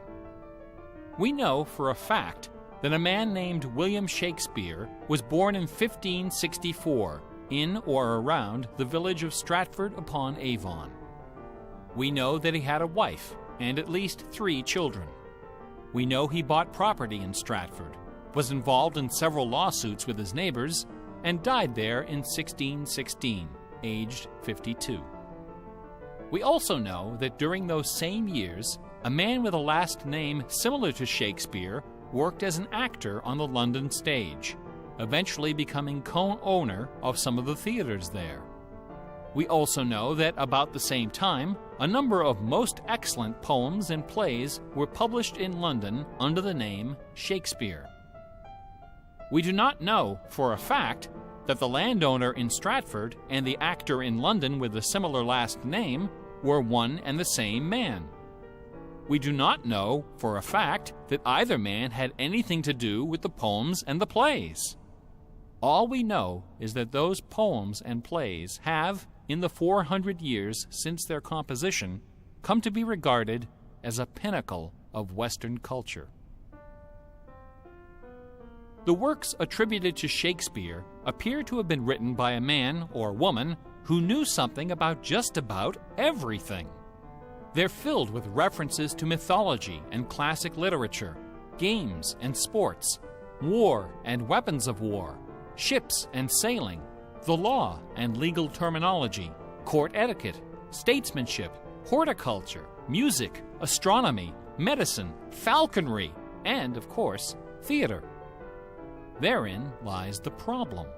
We know for a fact that a man named William Shakespeare was born in 1564 in or around the village of Stratford-upon-Avon. We know that he had a wife and at least 3 children. We know he bought property in Stratford, was involved in several lawsuits with his neighbors, and died there in 1616, aged 52. We also know that during those same years, a man with a last name similar to Shakespeare worked as an actor on the London stage, eventually becoming co-owner of some of the theaters there. We also know that about the same time, a number of most excellent poems and plays were published in London under the name Shakespeare. We do not know for a fact that the landowner in Stratford and the actor in London with a similar last name were one and the same man. We do not know for a fact that either man had anything to do with the poems and the plays. All we know is that those poems and plays have, in the 400 years since their composition, come to be regarded as a pinnacle of Western culture. The works attributed to Shakespeare appear to have been written by a man or woman who knew something about just about everything. They're filled with references to mythology and classic literature, games and sports, war and weapons of war, ships and sailing, the law and legal terminology, court etiquette, statesmanship, horticulture, music, astronomy, medicine, falconry, and, of course, theater. Therein lies the problem.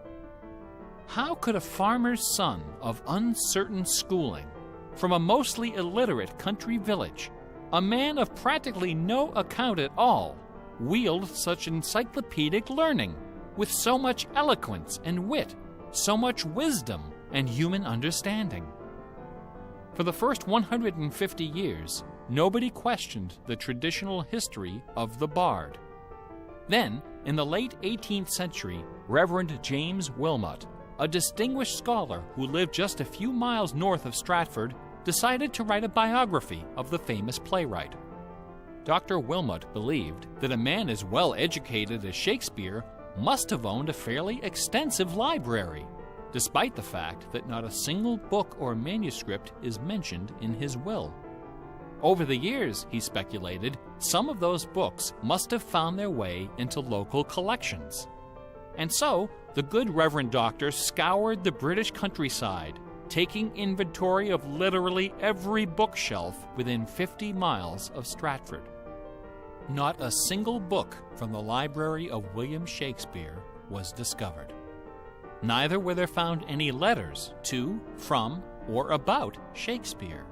How could a farmer's son of uncertain schooling, from a mostly illiterate country village, a man of practically no account at all, wield such encyclopedic learning, with so much eloquence and wit, so much wisdom and human understanding? For the first 150 years, nobody questioned the traditional history of the bard. Then, in the late 18th century, Reverend James Wilmot, a distinguished scholar who lived just a few miles north of Stratford, decided to write a biography of the famous playwright. Dr. Wilmot believed that a man as well educated as Shakespeare must have owned a fairly extensive library, despite the fact that not a single book or manuscript is mentioned in his will. Over the years, he speculated, some of those books must have found their way into local collections. And so, the good Reverend Doctor scoured the British countryside, taking inventory of literally every bookshelf within 50 miles of Stratford. Not a single book from the library of William Shakespeare was discovered. Neither were there found any letters to, from, or about Shakespeare.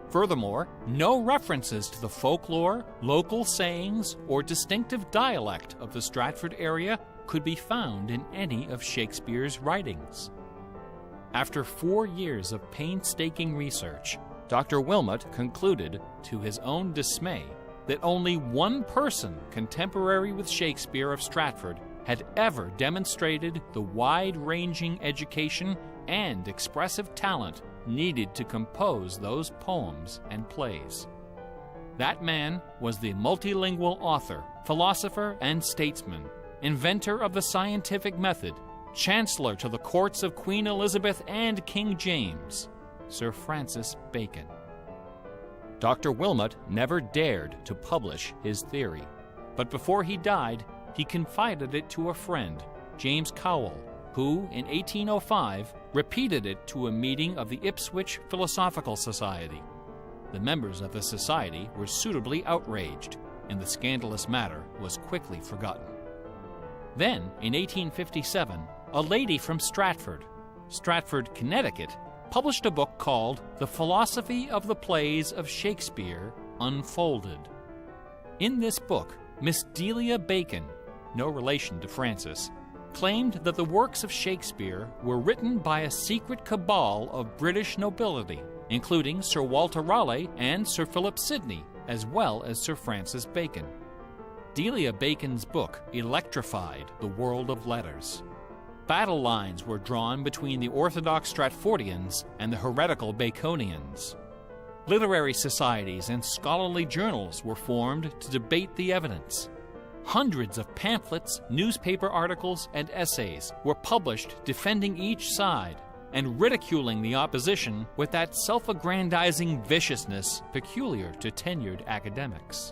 Furthermore, no references to the folklore, local sayings, or distinctive dialect of the Stratford area could be found in any of Shakespeare's writings. After 4 years of painstaking research, Dr. Wilmot concluded, to his own dismay, that only one person contemporary with Shakespeare of Stratford had ever demonstrated the wide-ranging education and expressive talent needed to compose those poems and plays. That man was the multilingual author, philosopher, and statesman, inventor of the scientific method, chancellor to the courts of Queen Elizabeth and King James, Sir Francis Bacon. Dr. Wilmot never dared to publish his theory, but before he died, he confided it to a friend, James Cowell, who, in 1805, repeated it to a meeting of the Ipswich Philosophical Society. The members of the society were suitably outraged, and the scandalous matter was quickly forgotten. Then, in 1857, a lady from Stratford, Connecticut, published a book called The Philosophy of the Plays of Shakespeare Unfolded. In this book, Miss Delia Bacon, no relation to Francis, claimed that the works of Shakespeare were written by a secret cabal of British nobility, including Sir Walter Raleigh and Sir Philip Sidney, as well as Sir Francis Bacon. Delia Bacon's book electrified the world of letters. Battle lines were drawn between the orthodox Stratfordians and the heretical Baconians. Literary societies and scholarly journals were formed to debate the evidence. Hundreds of pamphlets, newspaper articles, and essays were published defending each side and ridiculing the opposition with that self-aggrandizing viciousness peculiar to tenured academics.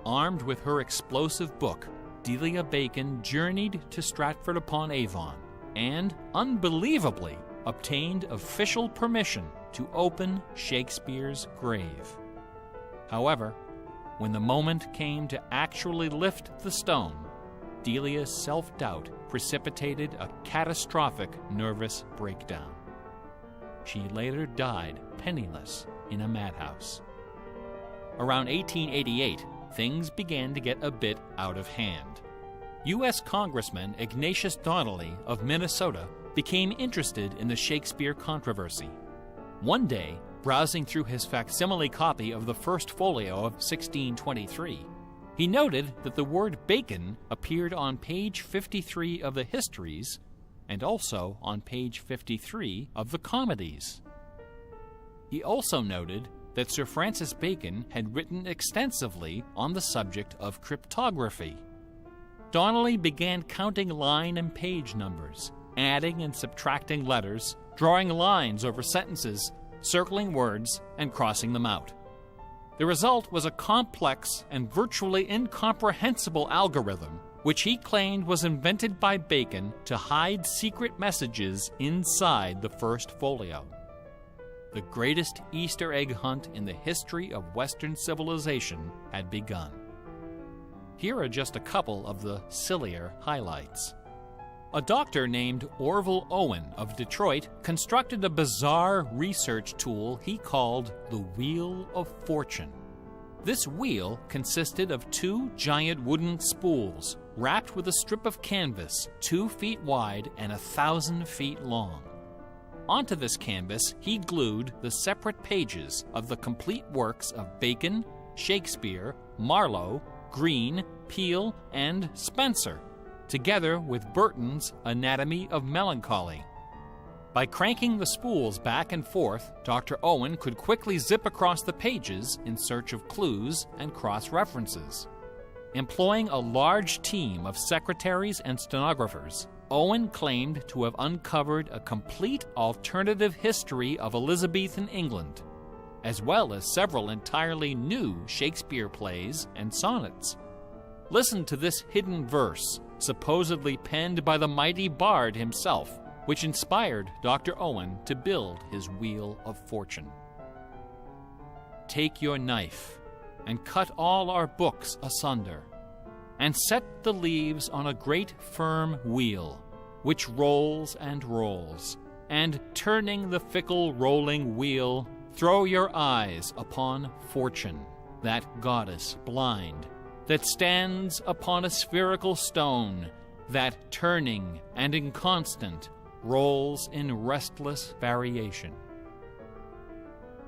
Armed with her explosive book, Delia Bacon journeyed to Stratford-upon-Avon and, unbelievably, obtained official permission to open Shakespeare's grave. However, when the moment came to actually lift the stone, Delia's self-doubt precipitated a catastrophic nervous breakdown. She later died penniless in a madhouse. Around 1888, things began to get a bit out of hand. U.S. Congressman Ignatius Donnelly of Minnesota became interested in the Shakespeare controversy. One day, browsing through his facsimile copy of the First Folio of 1623, he noted that the word bacon appeared on page 53 of the Histories and also on page 53 of the Comedies. He also noted that Sir Francis Bacon had written extensively on the subject of cryptography. Donnelly began counting line and page numbers, adding and subtracting letters, drawing lines over sentences, circling words, and crossing them out. The result was a complex and virtually incomprehensible algorithm, which he claimed was invented by Bacon to hide secret messages inside the First Folio. The greatest Easter egg hunt in the history of Western civilization had begun. Here are just a couple of the sillier highlights. A doctor named Orville Owen of Detroit constructed a bizarre research tool he called the Wheel of Fortune. This wheel consisted of 2 giant wooden spools wrapped with a strip of canvas 2 feet wide and 1,000 feet long. Onto this canvas, he glued the separate pages of the complete works of Bacon, Shakespeare, Marlowe, Greene, Peele, and Spenser, together with Burton's Anatomy of Melancholy. By cranking the spools back and forth, Dr. Owen could quickly zip across the pages in search of clues and cross-references. Employing a large team of secretaries and stenographers, Owen claimed to have uncovered a complete alternative history of Elizabethan England, as well as several entirely new Shakespeare plays and sonnets. Listen to this hidden verse, supposedly penned by the mighty bard himself, which inspired Dr. Owen to build his Wheel of Fortune. Take your knife, and cut all our books asunder, and set the leaves on a great firm wheel, which rolls and rolls, and turning the fickle rolling wheel, throw your eyes upon Fortune, that goddess blind, that stands upon a spherical stone, that turning and inconstant rolls in restless variation.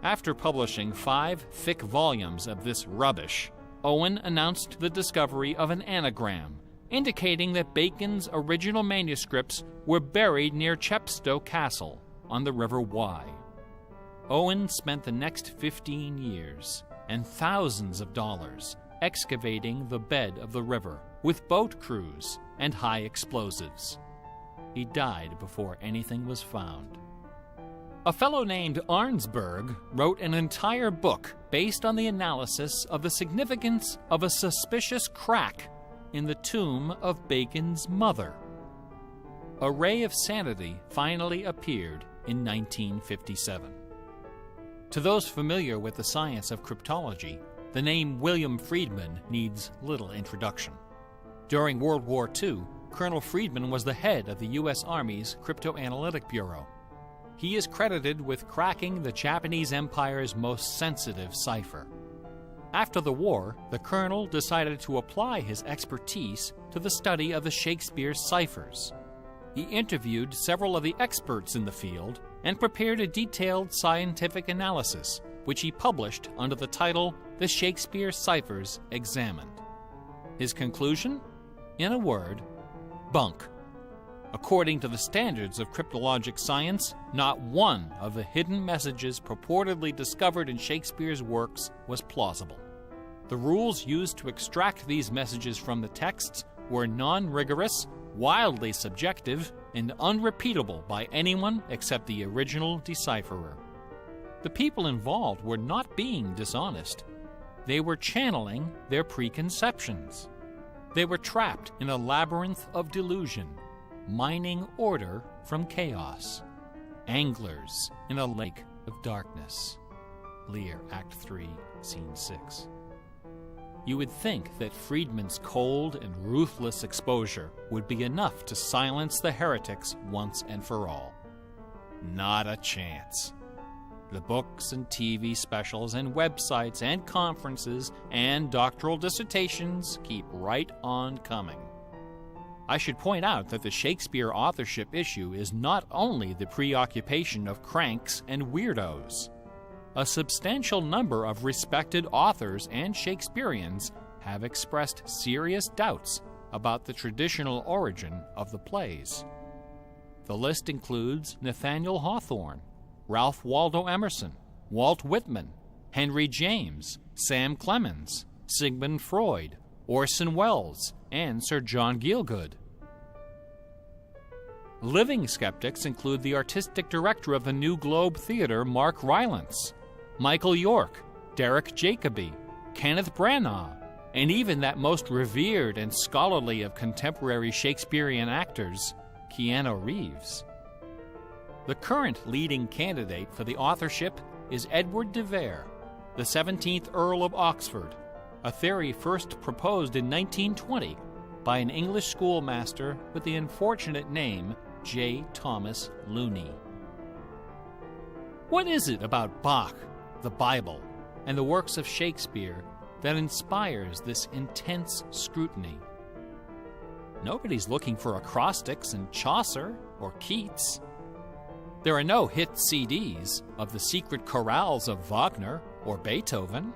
After publishing 5 thick volumes of this rubbish, Owen announced the discovery of an anagram, indicating that Bacon's original manuscripts were buried near Chepstow Castle on the River Wye. Owen spent the next 15 years and thousands of dollars excavating the bed of the river with boat crews and high explosives. He died before anything was found. A fellow named Arnsberg wrote an entire book based on the analysis of the significance of a suspicious crack in the tomb of Bacon's mother. A Ray of Sanity finally appeared in 1957. To those familiar with the science of cryptology, the name William Friedman needs little introduction. During World War II, Colonel Friedman was the head of the U.S. Army's Cryptoanalytic Bureau. He is credited with cracking the Japanese Empire's most sensitive cipher. After the war, the colonel decided to apply his expertise to the study of the Shakespeare ciphers. He interviewed several of the experts in the field and prepared a detailed scientific analysis, which he published under the title The Shakespeare Ciphers Examined. His conclusion? In a word, bunk. According to the standards of cryptologic science, not one of the hidden messages purportedly discovered in Shakespeare's works was plausible. The rules used to extract these messages from the texts were non-rigorous, wildly subjective, and unrepeatable by anyone except the original decipherer. The people involved were not being dishonest. They were channeling their preconceptions. They were trapped in a labyrinth of delusion, mining order from chaos. Anglers in a lake of darkness. Lear, Act 3, Scene 6. You would think that Friedman's cold and ruthless exposure would be enough to silence the heretics once and for all. Not a chance. The books and TV specials and websites and conferences and doctoral dissertations keep right on coming. I should point out that the Shakespeare authorship issue is not only the preoccupation of cranks and weirdos. A substantial number of respected authors and Shakespeareans have expressed serious doubts about the traditional origin of the plays. The list includes Nathaniel Hawthorne, Ralph Waldo Emerson, Walt Whitman, Henry James, Sam Clemens, Sigmund Freud, Orson Welles, and Sir John Gielgud. Living skeptics include the artistic director of the New Globe Theatre, Mark Rylance, Michael York, Derek Jacobi, Kenneth Branagh, and even that most revered and scholarly of contemporary Shakespearean actors, Keanu Reeves. The current leading candidate for the authorship is Edward de Vere, the 17th Earl of Oxford, a theory first proposed in 1920 by an English schoolmaster with the unfortunate name J. Thomas Looney. What is it about Bach, the Bible, and the works of Shakespeare that inspires this intense scrutiny? Nobody's looking for acrostics in Chaucer or Keats. There are no hit CDs of the secret chorales of Wagner or Beethoven.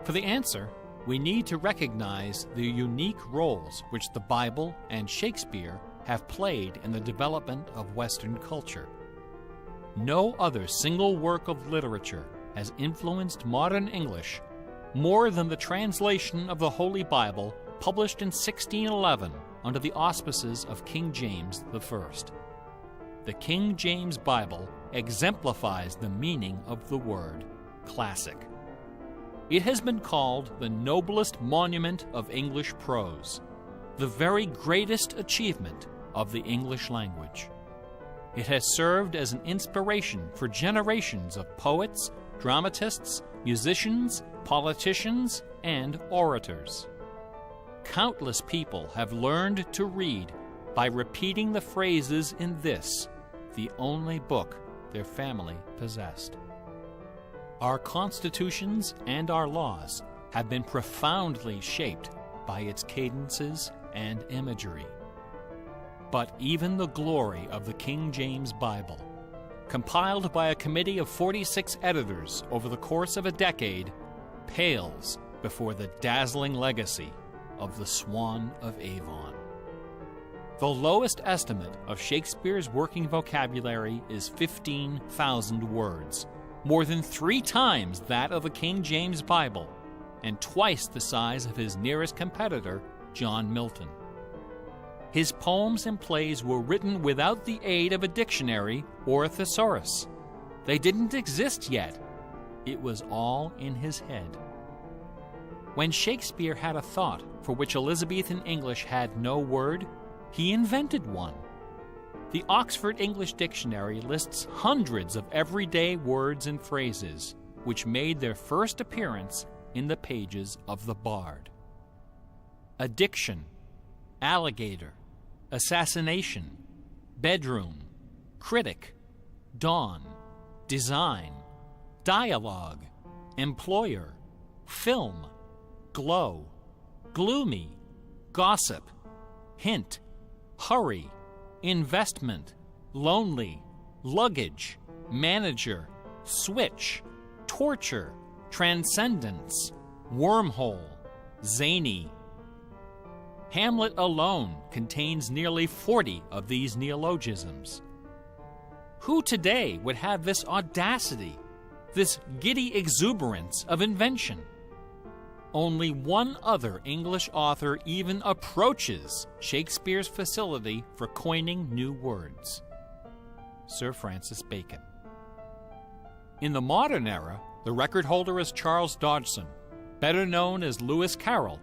For the answer, we need to recognize the unique roles which the Bible and Shakespeare have played in the development of Western culture. No other single work of literature has influenced modern English more than the translation of the Holy Bible published in 1611 under the auspices of King James I. The King James Bible exemplifies the meaning of the word classic. It has been called the noblest monument of English prose, the very greatest achievement of the English language. It has served as an inspiration for generations of poets, dramatists, musicians, politicians, and orators. Countless people have learned to read by repeating the phrases in this, the only book their family possessed. Our constitutions and our laws have been profoundly shaped by its cadences and imagery. But even the glory of the King James Bible, compiled by a committee of 46 editors over the course of a decade, pales before the dazzling legacy of the Swan of Avon. The lowest estimate of Shakespeare's working vocabulary is 15,000 words, more than 3 times that of the King James Bible, and twice the size of his nearest competitor, John Milton. His poems and plays were written without the aid of a dictionary or a thesaurus. They didn't exist yet. It was all in his head. When Shakespeare had a thought for which Elizabethan English had no word, he invented one. The Oxford English Dictionary lists hundreds of everyday words and phrases which made their first appearance in the pages of the Bard. Addiction, alligator, assassination, bedroom, critic, dawn, design, dialogue, employer, film, glow, gloomy, gossip, hint, hurry, investment, lonely, luggage, manager, switch, torture, transcendence, wormhole, zany. Hamlet alone contains nearly 40 of these neologisms. Who today would have this audacity, this giddy exuberance of invention? Only one other English author even approaches Shakespeare's facility for coining new words: Sir Francis Bacon. In the modern era, the record holder is Charles Dodgson, better known as Lewis Carroll,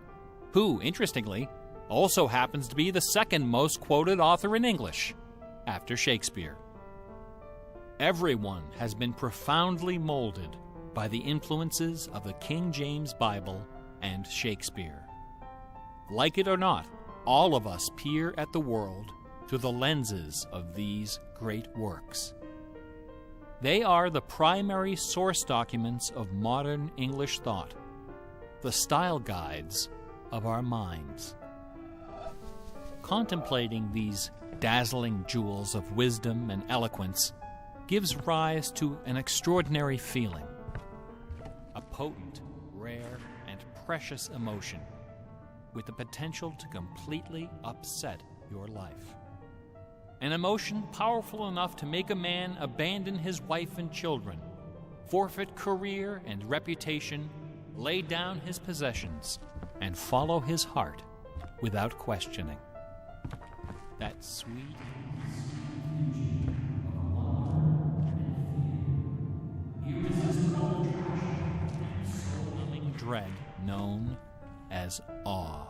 who, interestingly, also happens to be the second most quoted author in English, after Shakespeare. Everyone has been profoundly molded by the influences of the King James Bible and Shakespeare. Like it or not, all of us peer at the world through the lenses of these great works. They are the primary source documents of modern English thought, the style guides of our minds. Contemplating these dazzling jewels of wisdom and eloquence gives rise to an extraordinary feeling, a potent, rare, and precious emotion with the potential to completely upset your life. An emotion powerful enough to make a man abandon his wife and children, forfeit career and reputation, lay down his possessions, and follow his heart without questioning. That sweet, irresistible and soul-numbing dread known as awe.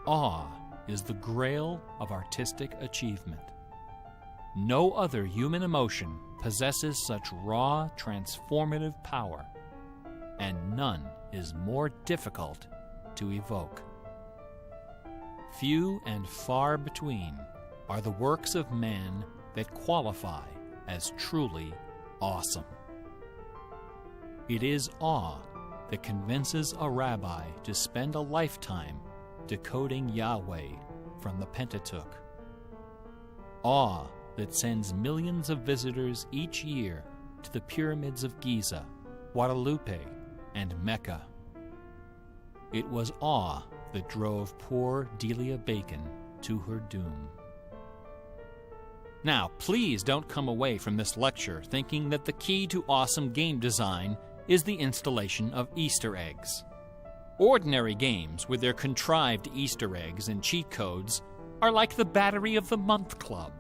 Awe is the grail of artistic achievement. No other human emotion possesses such raw, transformative power, and none is more difficult to evoke. Few and far between are the works of man that qualify as truly awesome. It is awe that convinces a rabbi to spend a lifetime decoding Yahweh from the Pentateuch. Awe that sends millions of visitors each year to the pyramids of Giza, Guadalupe, and Mecca. It was awe that drove poor Delia Bacon to her doom. Now, please don't come away from this lecture thinking that the key to awesome game design is the installation of Easter eggs. Ordinary games with their contrived Easter eggs and cheat codes are like the Battery of the Month Club.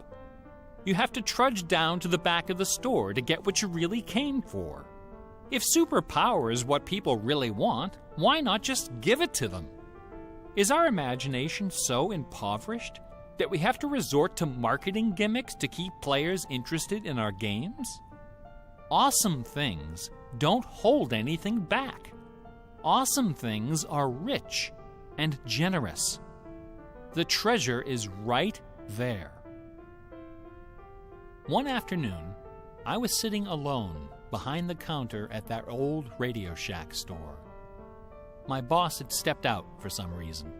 You have to trudge down to the back of the store to get what you really came for. If superpower is what people really want, why not just give it to them? Is our imagination so impoverished that we have to resort to marketing gimmicks to keep players interested in our games? Awesome things don't hold anything back. Awesome things are rich and generous. The treasure is right there. One afternoon, I was sitting alone behind the counter at that old Radio Shack store. My boss had stepped out for some reason.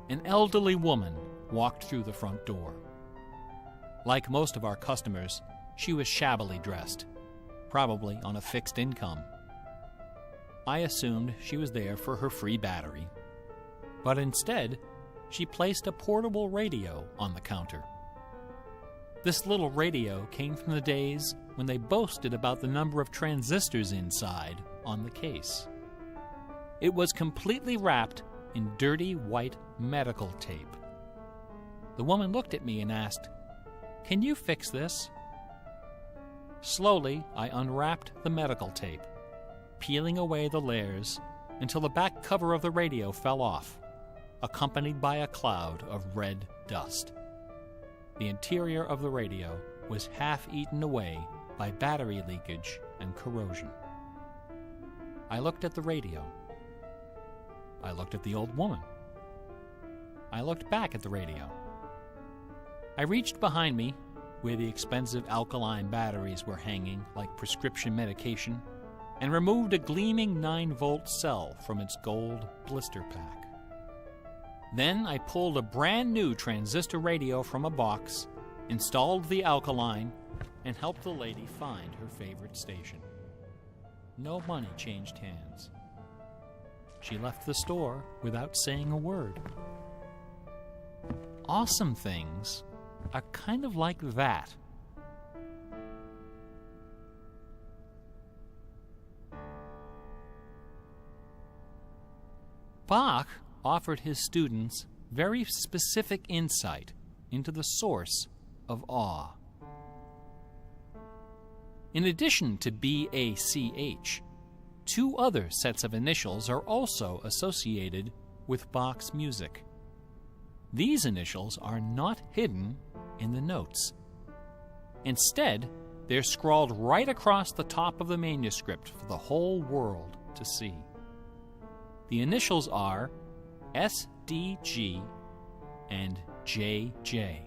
An elderly woman walked through the front door. Like most of our customers, she was shabbily dressed, probably on a fixed income. I assumed she was there for her free battery, but instead, she placed a portable radio on the counter. This little radio came from the days when they boasted about the number of transistors inside on the case. It was completely wrapped in dirty white medical tape. The woman looked at me and asked, "Can you fix this?" Slowly, I unwrapped the medical tape, peeling away the layers until the back cover of the radio fell off, accompanied by a cloud of red dust. The interior of the radio was half eaten away by battery leakage and corrosion. I looked at the radio. I looked at the old woman. I looked back at the radio. I reached behind me, where the expensive alkaline batteries were hanging like prescription medication, and removed a gleaming 9-volt cell from its gold blister pack. Then I pulled a brand new transistor radio from a box, installed the alkaline, and helped the lady find her favorite station. No money changed hands. She left the store without saying a word. Awesome things are kind of like that. Bach offered his students very specific insight into the source of awe. In addition to BACH, 2 other sets of initials are also associated with Bach's music. These initials are not hidden in the notes. Instead, they're scrawled right across the top of the manuscript for the whole world to see. The initials are SDG and JJ.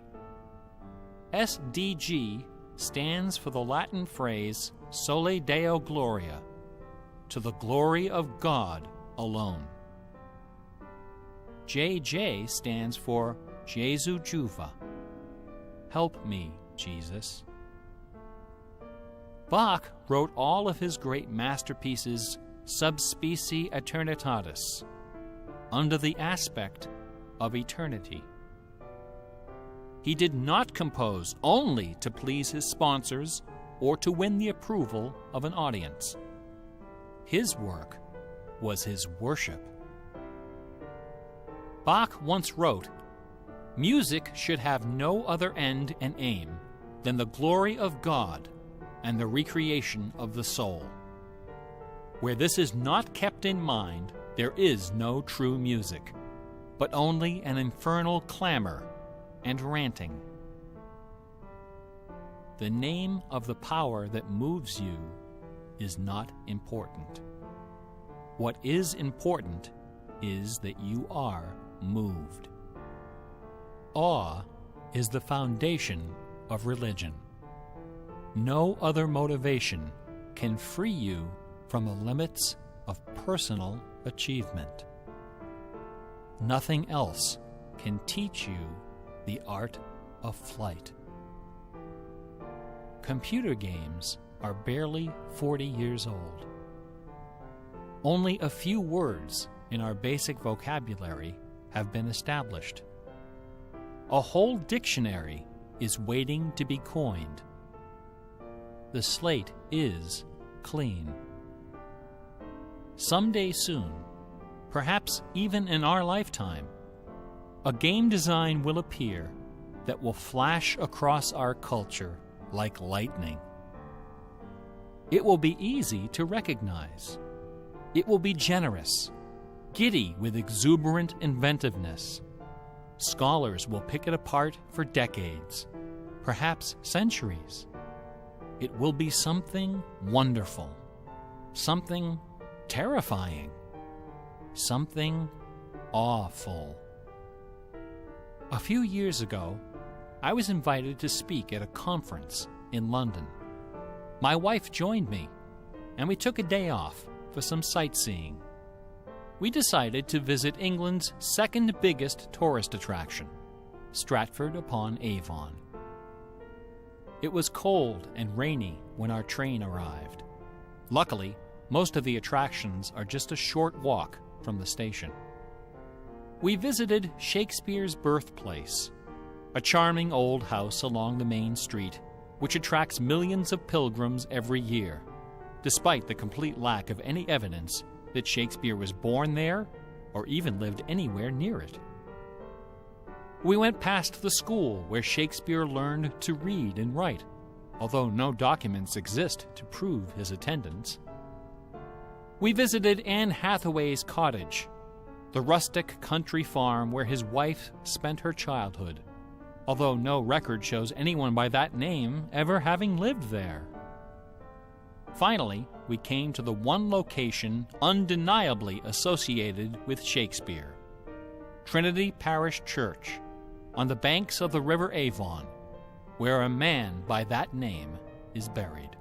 SDG stands for the Latin phrase Soli Deo Gloria, to the glory of God alone. JJ stands for Jesu Juva, help me, Jesus. Bach wrote all of his great masterpieces sub specie eternitatis, under the aspect of eternity. He did not compose only to please his sponsors or to win the approval of an audience. His work was his worship. Bach once wrote, "Music should have no other end and aim than the glory of God and the recreation of the soul. Where this is not kept in mind, there is no true music, but only an infernal clamor and ranting." The name of the power that moves you is not important. What is important is that you are moved. Awe is the foundation of religion. No other motivation can free you from the limits of personal achievement. Nothing else can teach you the art of flight. computer games are barely 40 years old. Only a few words in our basic vocabulary have been established. A whole dictionary is waiting to be coined. The slate is clean. Someday soon, perhaps even in our lifetime, a game design will appear that will flash across our culture like lightning. It will be easy to recognize. It will be generous, giddy with exuberant inventiveness. Scholars will pick it apart for decades, perhaps centuries. It will be something wonderful, something terrifying, something awful. A few years ago, I was invited to speak at a conference in London. My wife joined me, and we took a day off for some sightseeing. We decided to visit England's second biggest tourist attraction, Stratford-upon-Avon. It was cold and rainy when our train arrived. Luckily, most of the attractions are just a short walk from the station. We visited Shakespeare's birthplace, a charming old house along the main street, which attracts millions of pilgrims every year, despite the complete lack of any evidence that Shakespeare was born there or even lived anywhere near it. We went past the school where Shakespeare learned to read and write, although no documents exist to prove his attendance. We visited Anne Hathaway's cottage, the rustic country farm where his wife spent her childhood, although no record shows anyone by that name ever having lived there. Finally, we came to the one location undeniably associated with Shakespeare, Trinity Parish Church, on the banks of the River Avon, where a man by that name is buried.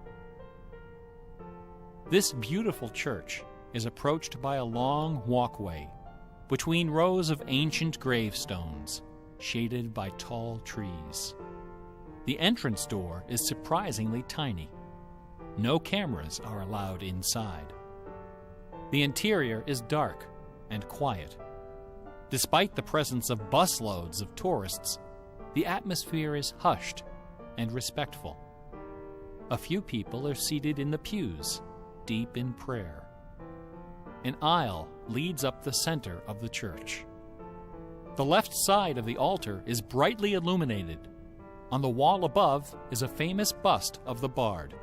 This beautiful church is approached by a long walkway between rows of ancient gravestones, shaded by tall trees. The entrance door is surprisingly tiny. No cameras are allowed inside. The interior is dark and quiet. Despite the presence of busloads of tourists, the atmosphere is hushed and respectful. A few people are seated in the pews, deep in prayer. An aisle leads up the center of the church. The left side of the altar is brightly illuminated. On the wall above is a famous bust of the bard,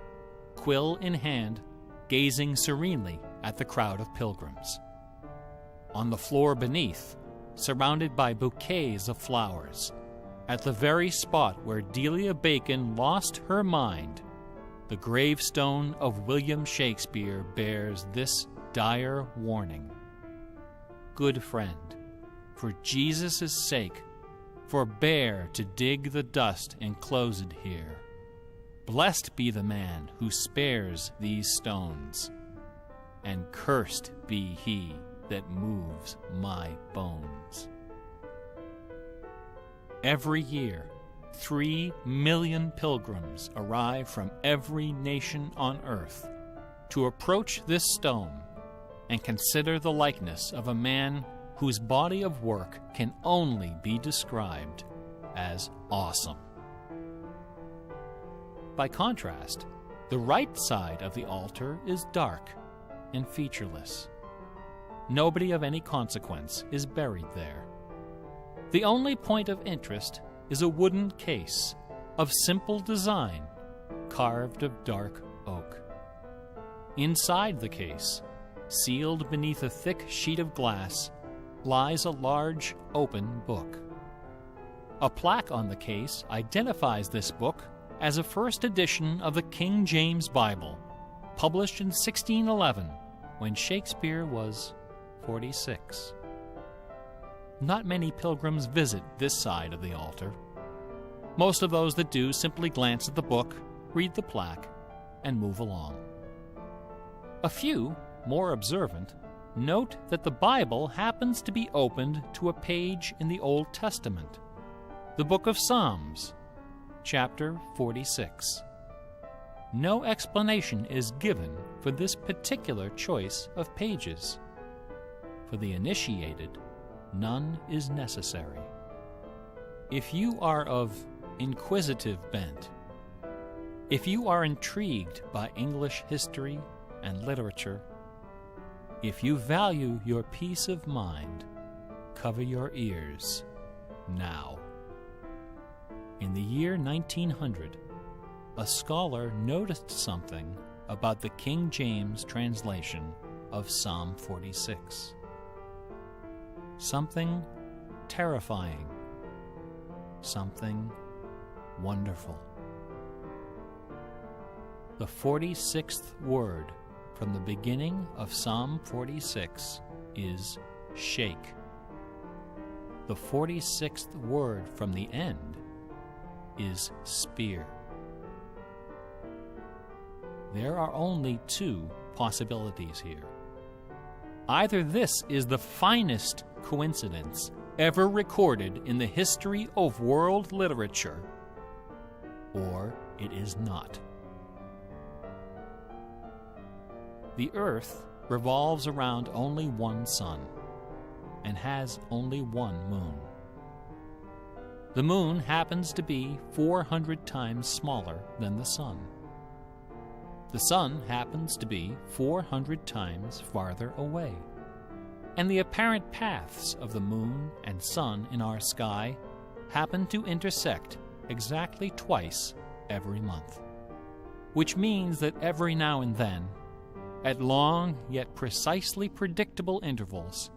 quill in hand, gazing serenely at the crowd of pilgrims. On the floor beneath, surrounded by bouquets of flowers, at the very spot where Delia Bacon lost her mind, the gravestone of William Shakespeare bears this dire warning. Good friend, for Jesus' sake, forbear to dig the dust enclosed here. Blessed be the man who spares these stones, and cursed be he that moves my bones. Every year, 3 million pilgrims arrive from every nation on earth to approach this stone and consider the likeness of a man whose body of work can only be described as awesome. By contrast, the right side of the altar is dark and featureless. Nobody of any consequence is buried there. The only point of interest is a wooden case of simple design, carved of dark oak. Inside the case, sealed beneath a thick sheet of glass, lies a large open book. A plaque on the case identifies this book as a first edition of the King James Bible, published in 1611, when Shakespeare was 46. Not many pilgrims visit this side of the altar. Most of those that do simply glance at the book, read the plaque, and move along. A few, more observant, note that the Bible happens to be opened to a page in the Old Testament, the book of Psalms, chapter 46. no explanation is given for this particular choice of pages. For the initiated, none is necessary. If you are of inquisitive bent, if you are intrigued by English history and literature, if you value your peace of mind, cover your ears now. In the year 1900, a scholar noticed something about the King James translation of Psalm 46. Something terrifying, something wonderful. The 46th word from the beginning of Psalm 46 is shake. The 46th word from the end is spear. There are only two possibilities here. Either this is the finest coincidence ever recorded in the history of world literature, or it is not. The Earth revolves around only one sun and has only one moon. The moon happens to be 400 times smaller than the sun. The sun happens to be 400 times farther away. And the apparent paths of the moon and sun in our sky happen to intersect exactly twice every month. Which means that every now and then, at long yet precisely predictable intervals,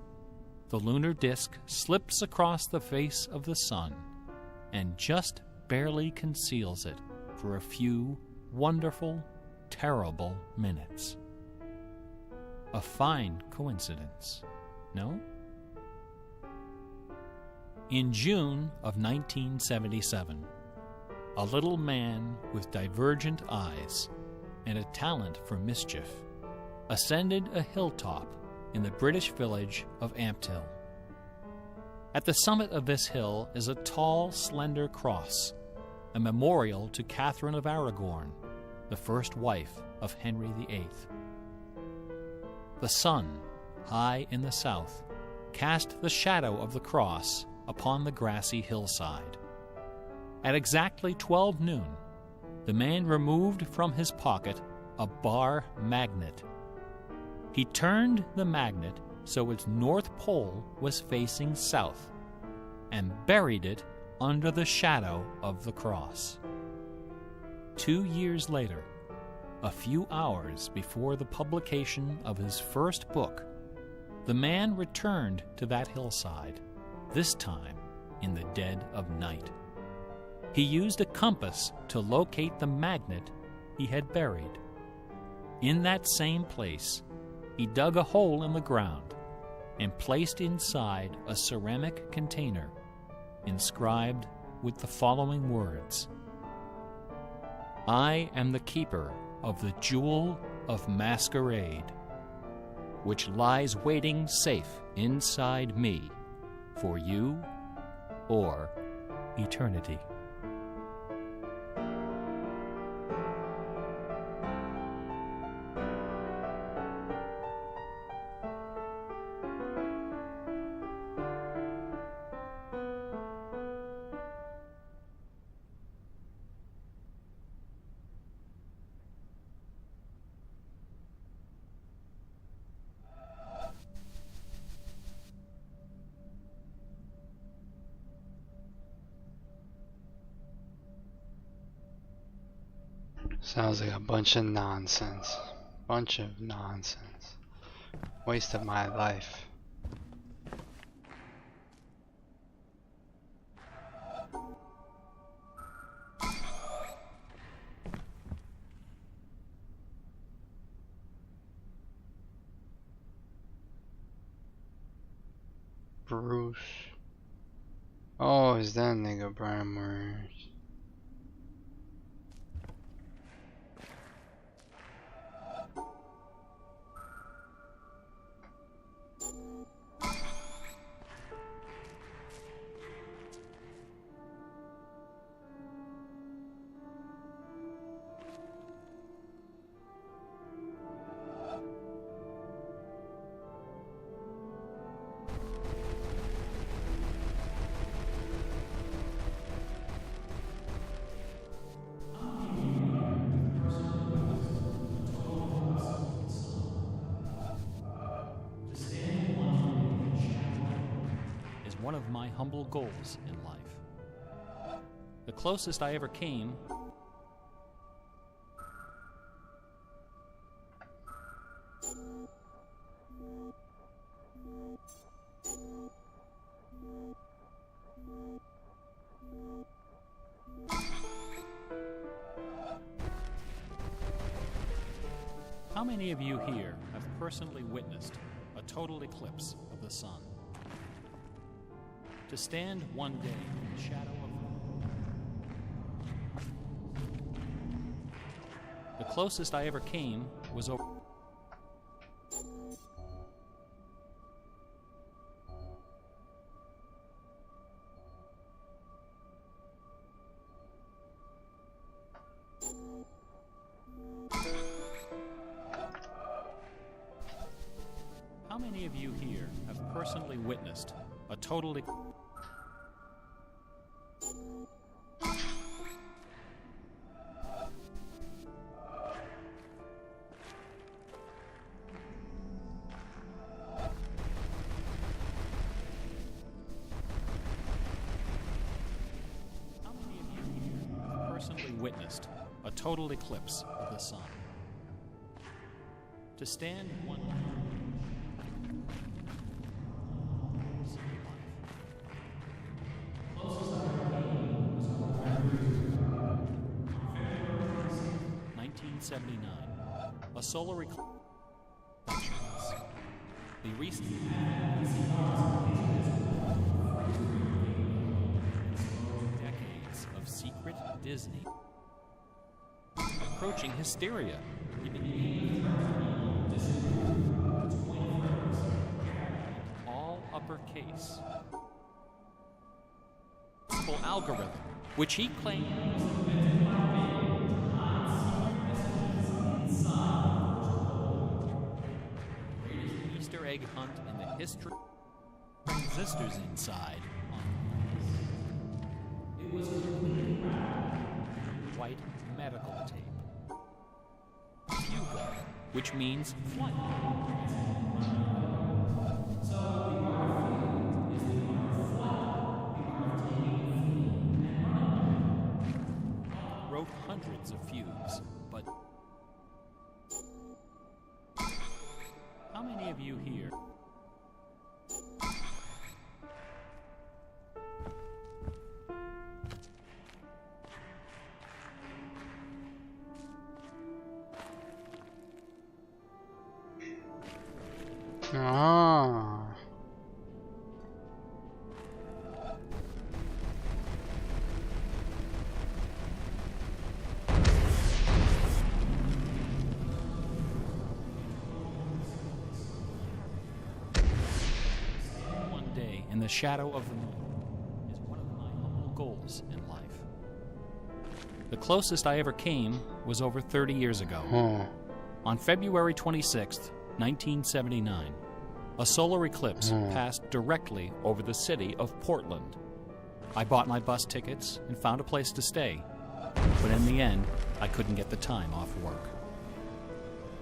the lunar disk slips across the face of the sun and just barely conceals it for a few wonderful, terrible minutes. A fine coincidence, no? In June of 1977, a little man with divergent eyes and a talent for mischief ascended a hilltop in the British village of Ampthill. At the summit of this hill is a tall, slender cross, a memorial to Catherine of Aragon, the first wife of Henry VIII. The sun, high in the south, cast the shadow of the cross upon the grassy hillside. At exactly 12 noon, the man removed from his pocket a bar magnet. He turned the magnet so its north pole was facing south and buried it under the shadow of the cross. 2 years later, a few hours before the publication of his first book, the man returned to that hillside, this time in the dead of night. He used a compass to locate the magnet he had buried. In that same place, he dug a hole in the ground and placed inside a ceramic container inscribed with the following words: "I am the keeper of the jewel of masquerade, which lies waiting safe inside me for you or eternity." Sounds like a bunch of nonsense. Bunch of nonsense. Waste of my life. Bruce. Oh, is that nigga Brian Murray? one of my humble goals in life. The closest I ever came How many of you here have personally witnessed a total eclipse of the sun? To stand one day in the shadow of the closest I ever came was over. How many of you here have personally witnessed a total witnessed a total eclipse of the sun? To stand one 1979, a solar eclipse. The recent decades of secret Disney approaching hysteria. All uppercase. Algorithm, which he claimed Easter egg hunt in the history. Transistors inside. It was white medical tape. Fuga, which means flight. Wrote hundreds of fugues, but how many of you here Ah. one day in the shadow of the moon is one of my humble goals in life. The closest I ever came was over 30 years ago. Oh. On February 26th, 1979, a solar eclipse passed directly over the city of Portland. I bought my bus tickets and found a place to stay, but in the end, I couldn't get the time off work.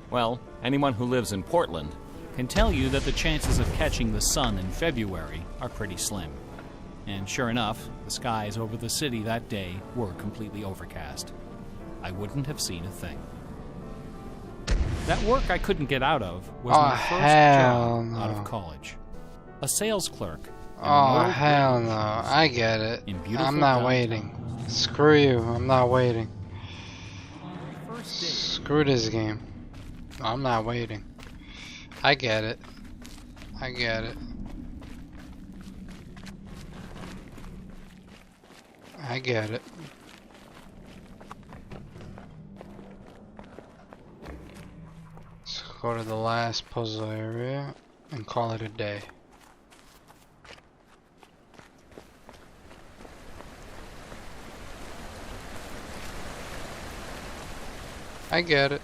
Well, anyone who lives in Portland can tell you that the chances of catching the sun in February are pretty slim. And sure enough, the skies over the city that day were completely overcast. I wouldn't have seen a thing. That work I couldn't get out of was my first job out of college. A sales clerk. Oh, hell no. I get it. I'm not waiting. Screw you. I'm not waiting. Screw this game. I'm not waiting. I get it. I get it. I get it. Let's go to the last puzzle area and call it a day. I get it.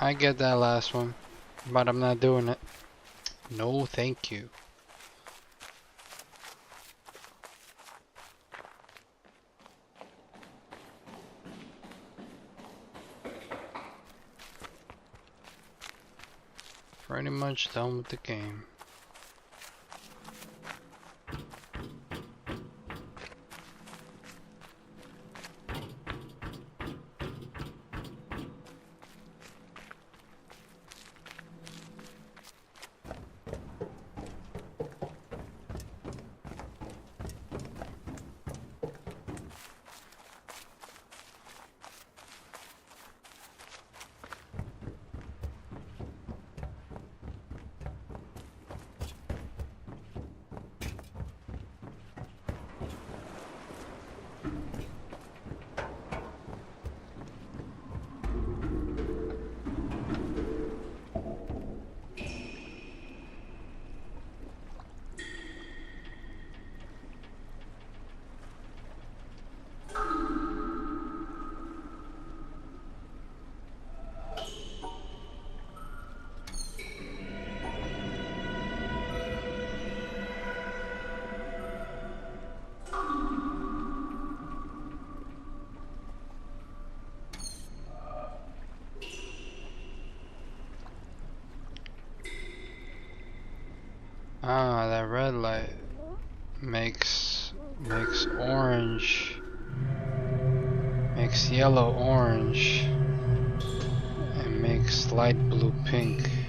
I get that last one, but I'm not doing it. No, thank you. Pretty much done with the game. Ah, that red light makes orange, makes yellow orange, and makes light blue pink.